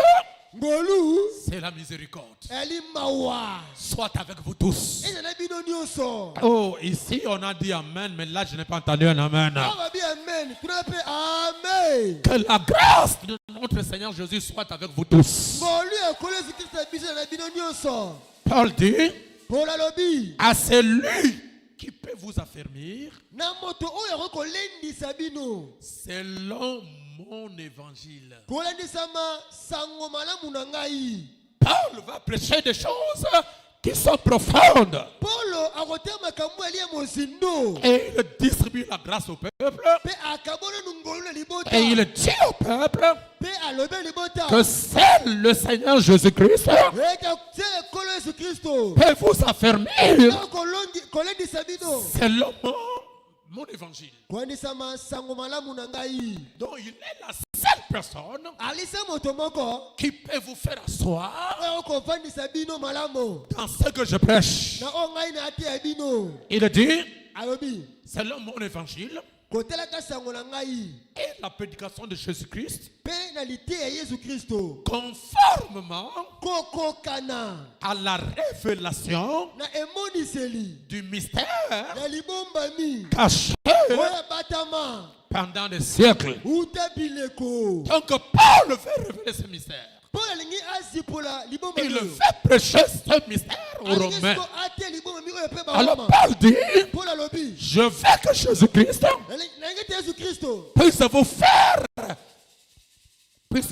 B: ngolu
A: c'est la miséricorde.
B: eli mawa
A: Soit avec vous tous.
B: eza na bino nyonso
A: Oh, ici on a dit amen, mais là je n'ai pas entendu un amen.
B: awa bi amen tuna mpe amen
A: Que la grâce de notre Seigneur Jésus soit avec vous tous.
B: ngolu ekolo Yesu Kristo na biso eza na bino nyonso
A: Paul dit,
B: Paul alobi
A: à celui qui peut vous affermir
B: na moto oyo akolendisa bino
A: selon mon évangile.
B: kolendisama sango malamu na ngai.
A: Paul va prêcher des choses qui sont profondes.
B: Paulo akotema makambo aliye mozindo
A: Et il distribue la grâce au peuple.
B: pe akabona nungolo na libota
A: Et il dit au peuple
B: pe alobe libota
A: que seul le Seigneur Jésus-Christ
B: eka tsele kolo Yesu Kristo
A: peut vous affermir
B: kolendisa bino
A: selon mon évangile.
B: kolendisama sango malamu na ngai.
A: Donc il est la seule personne
B: alisa moto moko
A: qui peut vous faire asseoir
B: oyo okofandisa bino malamu
A: dans ce que je prêche.
B: na oyo ngai na ateya bino.
A: Il dit,
B: alobi
A: selon mon évangile
B: kotelaka sango na ngai
A: et la prédication de Jésus-Christ,
B: pe na liteya Yesu Kristo
A: conformément
B: kokokana
A: à la révélation
B: na emoniseli
A: du mystère
B: ya libombami
A: caché
B: oyo batama
A: pendant des siècles.
B: uta bileko.
A: Donc Paul veut révéler ce mystère.
B: Paul alingi azipola
A: Il
B: libombami
A: veut prêcher ce mystère aux Romains.
B: ate libombami oyo pe
A: Alors
B: baroma.
A: Paul dit,
B: Paul alobi
A: je veux que Jésus-Christ
B: nangi te Yesu Kristo
A: puisse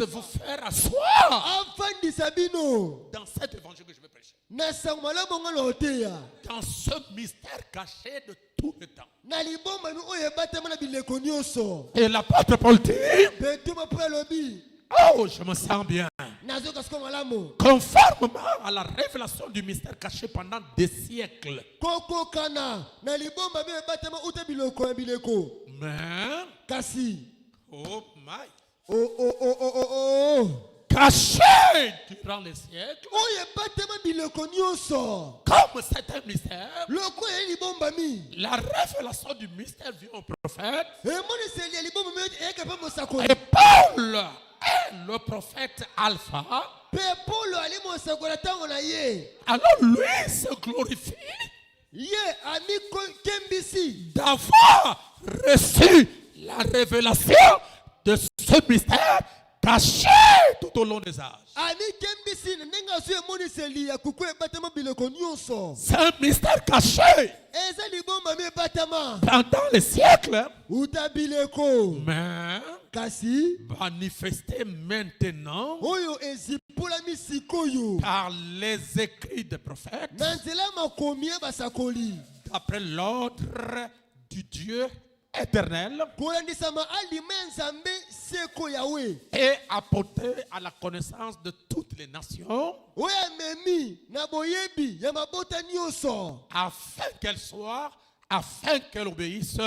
A: vous faire asseoir
B: afandisa bino
A: dans cet évangile que je vais prêcher.
B: na sango malamu nga na oteya
A: Dans ce mystère caché de tout le temps.
B: na libombami oyo ebatama na bileko nyonso.
A: Et l'apôtre Paul dit,
B: Pe tuma po alobi
A: oh, je me sens bien.
B: nazoka siko malamu
A: Conformément à la révélation du mystère caché pendant des siècles.
B: kokokana na libombami oyo ebatama uta biloko ya bileko.
A: Mais,
B: Kasi
A: oh my, caché durant les siècles,
B: oyo ebatama bileko nyonso
A: comme c'est un mystère,
B: lokola ya libombami
A: la révélation du mystère vient au prophète.
B: emoniseli ya libombami oyo eyaka mpe mosakoli.
A: Et Paul est le prophète Alpha.
B: Pe Paulo ali mosakoli ntango na ye
A: Alors lui se glorifie
B: ye amikembisi
A: d'avoir reçu la révélation de ce mystère caché tout au long des âges.
B: amikembisi na ndenge azwi emoniseli ya kuku ebatama biloko nyonso.
A: C'est un mystère caché
B: eza libombami ebatama
A: pendant les siècles,
B: uta bileko
A: mais
B: kasi
A: manifesté maintenant
B: oyo ezipolami sikoyo
A: par les écrits des prophètes
B: na nzela ya makomi ya basakoli
A: d'après l'ordre du Dieu éternel
B: kolandisama alima ya nzambe seko yawe
A: et apporté à la connaissance de toutes les nations
B: oyo amemi na boyebi ya mabota nyonso
A: afin qu'elles obéissent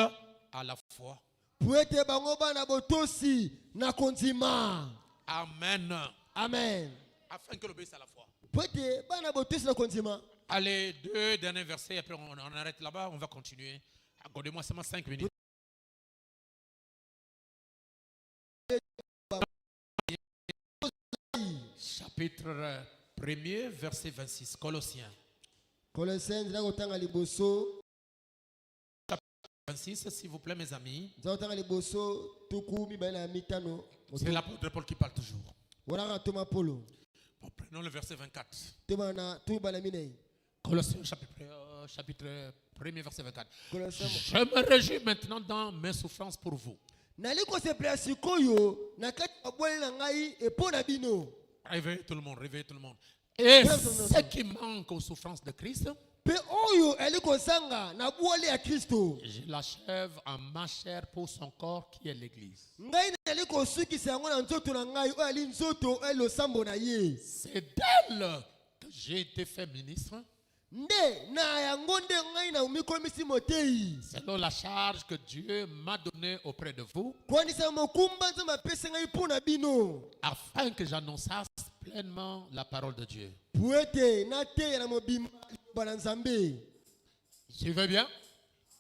A: à la foi.
B: po ete bango bana botosi na kondima.
A: Amen.
B: Amen.
A: Afin qu'elles obéissent à la foi.
B: Po ete bana botosi na kondima.
A: Allez, 2 derniers versets, après on arrête là-bas, on va continuer. Accordez-moi seulement 5 minutes. Chapitre 1er, verset 26, Colossiens.
B: Colossiens nzela kotanga liboso
A: 26, s'il vous plaît, mes amis.
B: nzela kotanga liboso tuku mibale na mitano.
A: C'est l'apôtre Paul qui parle toujours.
B: Wanaka toma Polo.
A: Bon, prenons le verset 24.
B: Toma na tu mibale na minei.
A: Colossiens, chapitre 1er, verset 24.
B: Colossiens.
A: Je me réjouis maintenant dans mes souffrances pour vous.
B: Nali kosepela sikoyo na kati ya bwele na ngai epo na bino.
A: Réveillez tout le monde, réveillez tout le monde. Et ce qui manque aux souffrances de Christ,
B: Pe oyo eli kozanga na bwele ya Kristo.
A: je l'achève en ma chair pour son corps qui est l'Église.
B: Ngai nali kosukisa yango na nzoto na ngai oyo ali nzoto oyo losambo na ye.
A: C'est d'elle que j'ai été fait ministre,
B: Nde na yango nde ngai na umikomisi motei.
A: selon la charge que Dieu m'a donnée auprès de vous,
B: Kwanisa mokumba nzambe apesa ngai mpo na bino.
A: afin que j'annonçasse pleinement la parole de Dieu.
B: Po ete nateya na mobimba bana nzambe.
A: Suivez bien.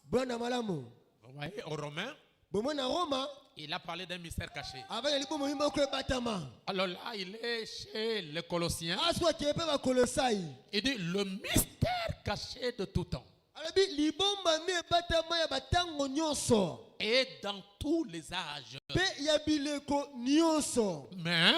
B: Bwana malamu.
A: Vous voyez, aux Romains,
B: Bomona Roma
A: il a parlé d'un mystère caché.
B: avec libo moyimba ko batama.
A: Alors là, il est chez les Colossiens.
B: Aswa kepe ba kolosai.
A: Il dit le mystère caché de tout temps.
B: Alabi libomba mi batama ya batango nyonso.
A: Et dans tous les âges.
B: Pe ya bileko nyonso.
A: Mais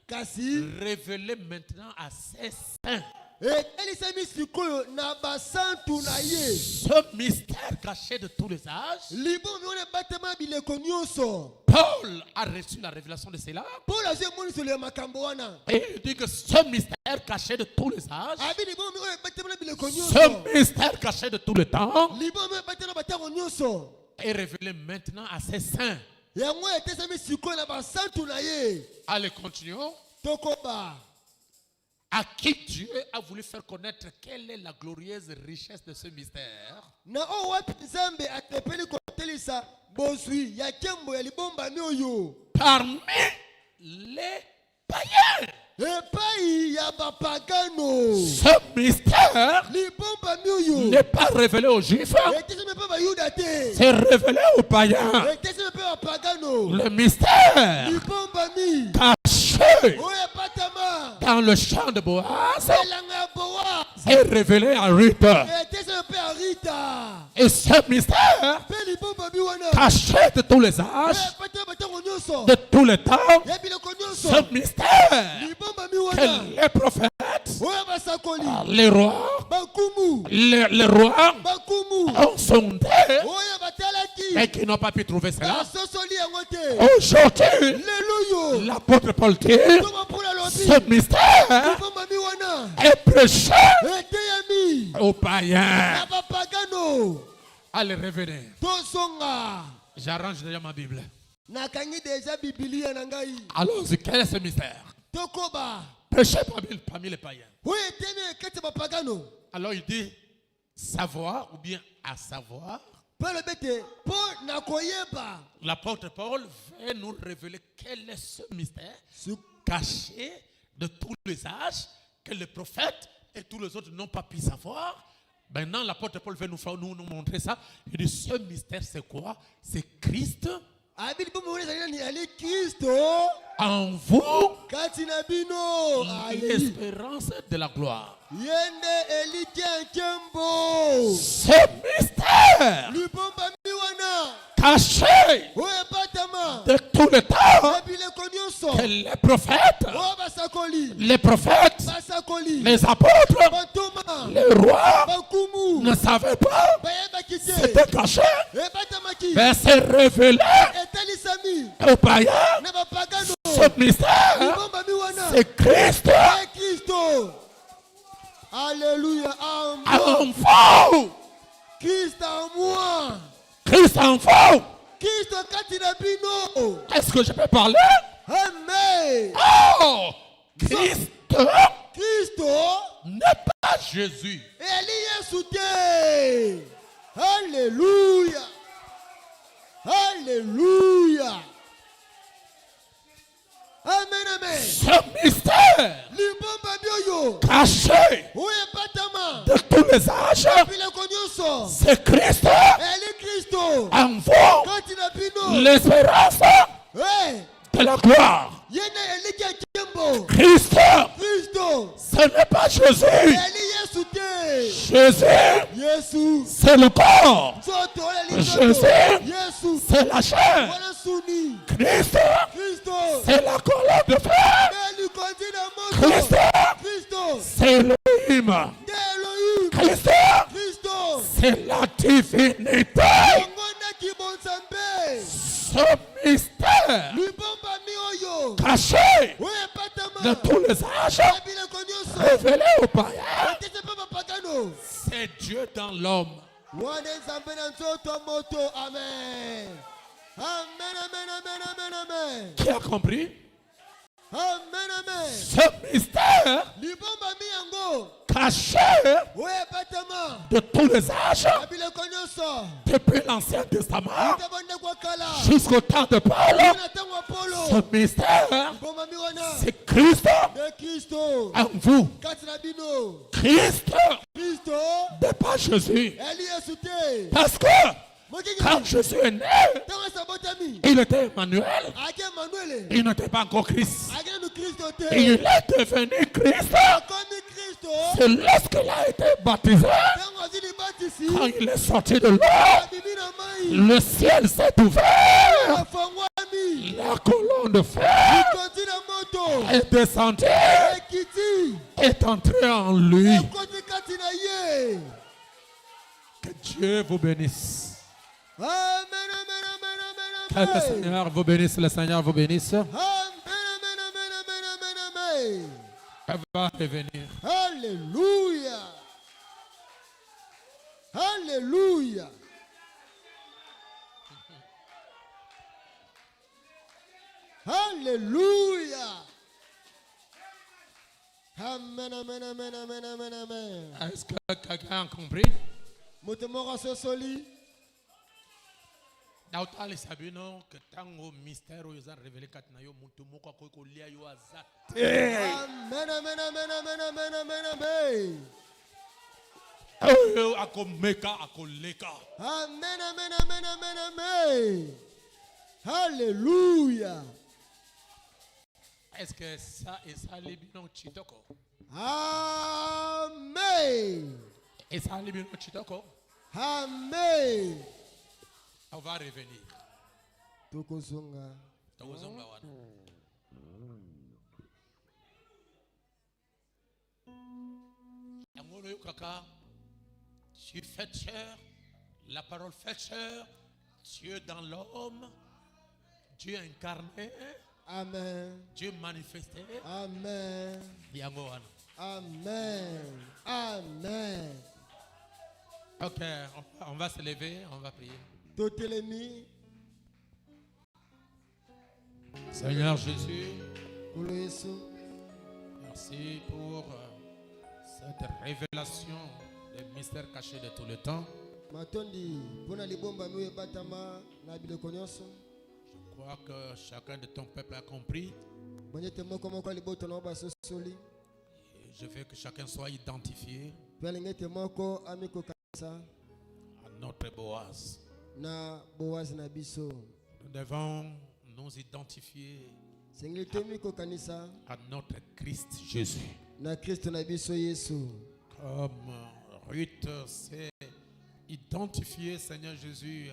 B: Kasi
A: révélé maintenant à ses saints.
B: etalisami sikoyo na basantu na ye.
A: Ce mystère caché de tous les âges.
B: Libombi wana ebatama bileko nyonso.
A: Paul a reçu la révélation de cela.
B: Paul azwi emoniselo ya makambo wana.
A: Et il dit que ce mystère caché de tous les âges,
B: Abi libombi oyo ebatama bileko nyonso.
A: ce mystère caché de tout le temps,
B: Libombi ebatama batango nyonso.
A: est révélé maintenant à ses saints.
B: Yango etesami sikoyo na basantu na ye.
A: Allez, continuons.
B: Tokoba.
A: À qui Dieu a voulu faire connaître quelle est la glorieuse richesse de ce mystère.
B: Na o wapi Nzambe atepeli kotelisa bozwi ya kembo ya libombami oyo.
A: Parmi les païens.
B: Epai ya bapagano.
A: Ce mystère
B: Libombami oyo.
A: n'est pas révélé aux Juifs,
B: Etesami pe bayuda te.
A: c'est révélé aux païens.
B: Etesami pe bapagano.
A: Le mystère
B: Libombami.
A: caché
B: Oyo epatama.
A: dans le champ de Boaz
B: Elanga ya Boaz.
A: est révélé à Ruth.
B: Etesami pe ya Rita.
A: Et ce mystère
B: Pe libombami wana.
A: caché de tous les âges,
B: Epatama batango nyonso.
A: de tous les temps,
B: Ya biloko nyonso.
A: ce mystère
B: Libombami
A: que
B: wana.
A: les prophètes,
B: Oyo basakoli.
A: les rois,
B: Bakumu.
A: les rois
B: Bakumu.
A: ont sondé
B: Oyo batalaki.
A: et qui n'ont pas pu trouver cela.
B: Basosoli yango te.
A: Aujourd'hui,
B: Leluyo.
A: l'apôtre Paul dit,
B: Toma mpona lobi.
A: ce mystère
B: Libombami wana.
A: est prêché
B: Eteyami.
A: aux païens.
B: Na bapagano.
A: Allez, revenez.
B: Tosonga.
A: J'arrange déjà ma Bible.
B: Nakangi deja Biblia na ngai.
A: Allons-y, quel est ce mystère?
B: Tokoba.
A: Prêché parmi les païens.
B: Oyo etemi ekati bapagano.
A: Alors il dit savoir ou bien à savoir.
B: Pele bete. Po nakoyeba.
A: L'apôtre Paul veut nous révéler quel est ce mystère
B: Su-
A: caché de tous les âges que les prophètes et tous les autres n'ont pas pu savoir. Maintenant, l'apôtre Paul veut nous montrer ça. Il dit ce mystère, c'est quoi? C'est Christ
B: Abi libombami wana ezali nani? Ali Kristo.
A: en vous,
B: Kati na bino. Ayi.
A: l'espérance de la gloire.
B: Yende eliki nkembo.
A: Ce mystère
B: Libombami wana.
A: caché
B: Oyo epatama.
A: de tout le temps
B: Ya bileko nyonso.
A: que les prophètes,
B: Oyo basakoli. Basakoli.
A: les apôtres,
B: Bantoma.
A: les rois
B: Bakumu.
A: ne savaient pas.
B: Bayebaki te.
A: C'était caché,
B: Ebatamaki.
A: mais c'est révélé
B: Etalisami.
A: aux païens.
B: Na bapagano.
A: Ce mystère,
B: Libombami wana.
A: c'est Christ
B: Et Kristo. Alléluia. Amen.
A: en vous.
B: Christ en moi.
A: Christ en vous.
B: Kristo kati na bino.
A: Est-ce que je peux parler?
B: Amen.
A: Oh, Christ
B: Kristo.
A: n'est pas Jésus.
B: Eli Yesu te. Alléluia. Alléluia. Amen, amen.
A: Ce mystère
B: Libombami oyo.
A: caché
B: Oyo epatama.
A: de tous les âges,
B: Bileko nyonso.
A: c'est Christ
B: Eli Kristo.
A: en vous,
B: Kati na bino.
A: l'espérance
B: Hey.
A: de la gloire.
B: Yene eliki nkembo.
A: Christ,
B: Kristo.
A: ce n'est pas Jésus.
B: Eli Yesu te.
A: Jésus,
B: Yesu.
A: c'est le corps.
B: Nzoto eli
A: Jésus.
B: nzoto. Yesu.
A: C'est la chair.
B: Wana suni.
A: Christ,
B: Kristo.
A: c'est la colonne de fer.
B: Eli konzi na
A: Christ,
B: moto. Kristo.
A: c'est Elohim.
B: Nde Elohim.
A: Christ,
B: Kristo.
A: c'est la divinité.
B: Ongonaki bonzambe.
A: Ce mystère
B: Libombami oyo.
A: caché
B: Oyo epatama.
A: de tous les âges,
B: Bileko nyonso.
A: révélé aux païens,
B: Etese pe bapagano.
A: c'est Dieu dans l'homme.
B: Wana nzambe na nzoto moto. Amen. Amen, amen, amen, amen, amen.
A: Qui a compris?
B: Amen, amen.
A: Ce mystère
B: Libombami yango.
A: caché
B: Oyo epatama.
A: de tous les âges,
B: Bileko nyonso.
A: depuis l'Ancien Testament
B: Tabonde kwa kala.
A: jusqu'au temps de Paul,
B: Na tango Apollo.
A: ce mystère,
B: Libombami wana.
A: c'est Christ
B: De Kristo.
A: en vous.
B: Kati na bino.
A: Christ
B: Kristo.
A: n'est pas Jésus.
B: Eli Yesu te.
A: Parce que
B: Mokingi.
A: quand Jésus est né,
B: Tango sabotami.
A: il était Emmanuel.
B: Ake Emmanuel.
A: Il n'était pas encore Christ.
B: Ake nu Kristo te.
A: Il est devenu Christ.
B: Akomi Kristo.
A: C'est lorsqu'il a été baptisé,
B: Tango azili batisi.
A: quand il est sorti de l'eau,
B: Bibi na mai.
A: le ciel s'est ouvert.
B: Afangwami.
A: La colonne de fer
B: Konzi na moto.
A: est descendue
B: Ekiti.
A: est entré en lui.
B: ekoti kati na ye.
A: Que Dieu vous bénisse.
B: Amen, amen, amen, amen,
A: Que le
B: amen.
A: Seigneur vous bénisse, le Seigneur vous bénisse.
B: Amen, amen, amen, amen, amen, amen.
A: Elle va revenir.
B: Alléluia. Alléluia. Alléluia. Amen, amen, amen, amen, amen, amen.
A: Est-ce que quelqu'un a compris?
B: Motemora sosoli.
A: Nautali sabino que tango mystère yo za révélé katina yo mutu moko ko lia yo azat.
B: Amen, amen, amen, amen, amen, amen, amen.
A: Akomeka akoleka.
B: Amen, amen, amen, amen, amen. Alléluia.
A: Est-ce que ça et ça libino chitoko?
B: Amen.
A: Et ça libino chitoko?
B: Amen.
A: On va revenir.
B: Tokozonga.
A: Tozonga wana. Yangono kaka. Tu fais chair, la parole fait chair, Dieu dans l'homme, Dieu incarné,
B: Amen.
A: Dieu manifesté.
B: Amen.
A: Yango wana.
B: Amen. Amen.
A: Ok, on va se lever, on va prier.
B: Totelemi.
A: Seigneur Jésus,
B: Kolo Yesu.
A: merci pour cette révélation des mystères cachés de tout le temps.
B: Matondi pona libomba miwe batama na biloko nyonso.
A: Je crois que chacun de ton peuple a compris.
B: Bonyete moko moko liboto na basosoli.
A: Et je veux que chacun soit identifié
B: Pia lingete moko amiko kanisa
A: à notre Boaz.
B: na Boaz na biso.
A: Nous devons nous identifier
B: Sengeli temiko kanisa
A: à notre Christ Jésus.
B: na Kristo na biso Yesu.
A: Comme Ruth s'est identifiée, Seigneur Jésus,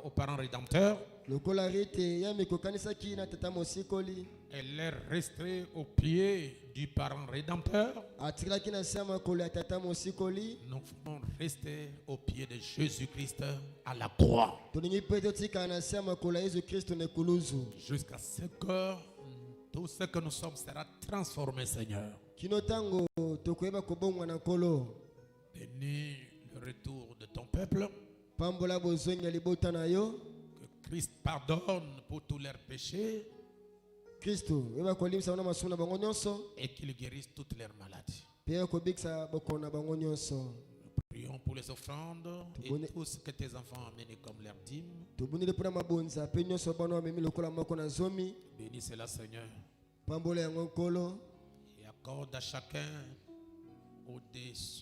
A: aux parents rédempteurs,
B: Lokola rite ya miko kanisa ki na tata mosikoli.
A: elle est restée au pied du parent rédempteur.
B: Atikala ki na sema kolo ya tata mosikoli.
A: Nous voulons rester au pied de Jésus-Christ à la croix.
B: Toningi peto tika na sema kolo ya Yesu Kristo ne kuluzu.
A: Jusqu'à ce que tout ce que nous sommes sera transformé, Seigneur.
B: Kino tango tokoyeba kobongwa na kolo.
A: Bénis le retour de ton peuple.
B: Pambola bozonga libota na yo.
A: Que Christ pardonne pour tous leurs péchés
B: Kristo eba kolimisa na masuna bango nyonso.
A: et qu'il guérisse toutes leurs maladies.
B: Pia kobikisa bokona bango nyonso.
A: Prions pour les offrandes et tout ce que tes enfants ont amené comme leur dîme.
B: Tobunile pona mabonza pe nyonso bano amemi lokola moko na zomi.
A: Bénis cela, Seigneur,
B: Pambola yango kolo.
A: et accorde à chacun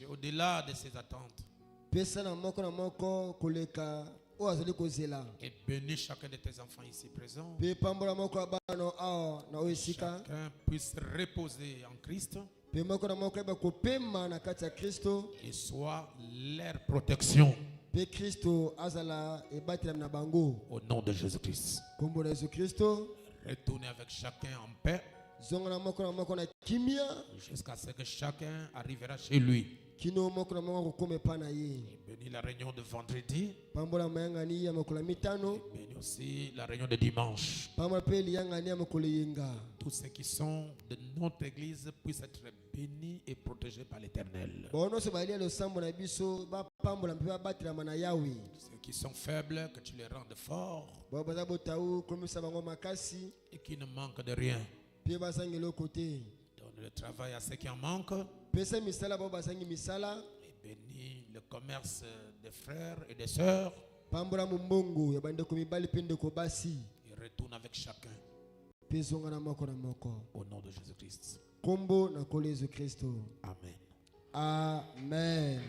A: au-delà de ses attentes.
B: Pesa na moko koleka o azali kozela.
A: Et bénis chacun de tes enfants ici présents.
B: Pe pambola moko abano a na oesika.
A: Chacun puisse reposer en Christ
B: Pe moko na moko eba kopema na kati ya Kristo.
A: et soit leur protection
B: Pe Kristo azala ebatela na bango.
A: au nom de Jésus-Christ.
B: Kombo na Yesu Kristo.
A: Retournez avec chacun en paix
B: Zonga na moko na kimia.
A: jusqu'à ce que chacun arrivera chez lui.
B: Kino moko na moko kome pa na ye.
A: Et bénis la réunion de vendredi.
B: Pambola mayangani ya mokolo mitano.
A: Bénis aussi la réunion de dimanche.
B: Pambola pe liyangani ya mokolo yenga.
A: Tous ceux qui sont de notre église puissent être bénis et protégés par l'Éternel.
B: Bono se balia lo sambo na biso ba pambola mpe ba batela mana yawe.
A: Ceux qui sont faibles, que tu les rendes forts
B: Ba baza botau komisa bango makasi.
A: et qui ne manquent de rien.
B: Pe bazangelo côté.
A: Donne le travail à ceux qui en manquent
B: Pesa misala ba bazangi misala.
A: et bénis le commerce des frères et des sœurs
B: Pambola mumbongo ya bande ko mibali pende ko basi.
A: et retourne avec chacun
B: Pe zonga na moko na moko.
A: au nom de Jésus-Christ.
B: Kombo na kolo Yesu Kristo.
A: Amen.
B: Amen.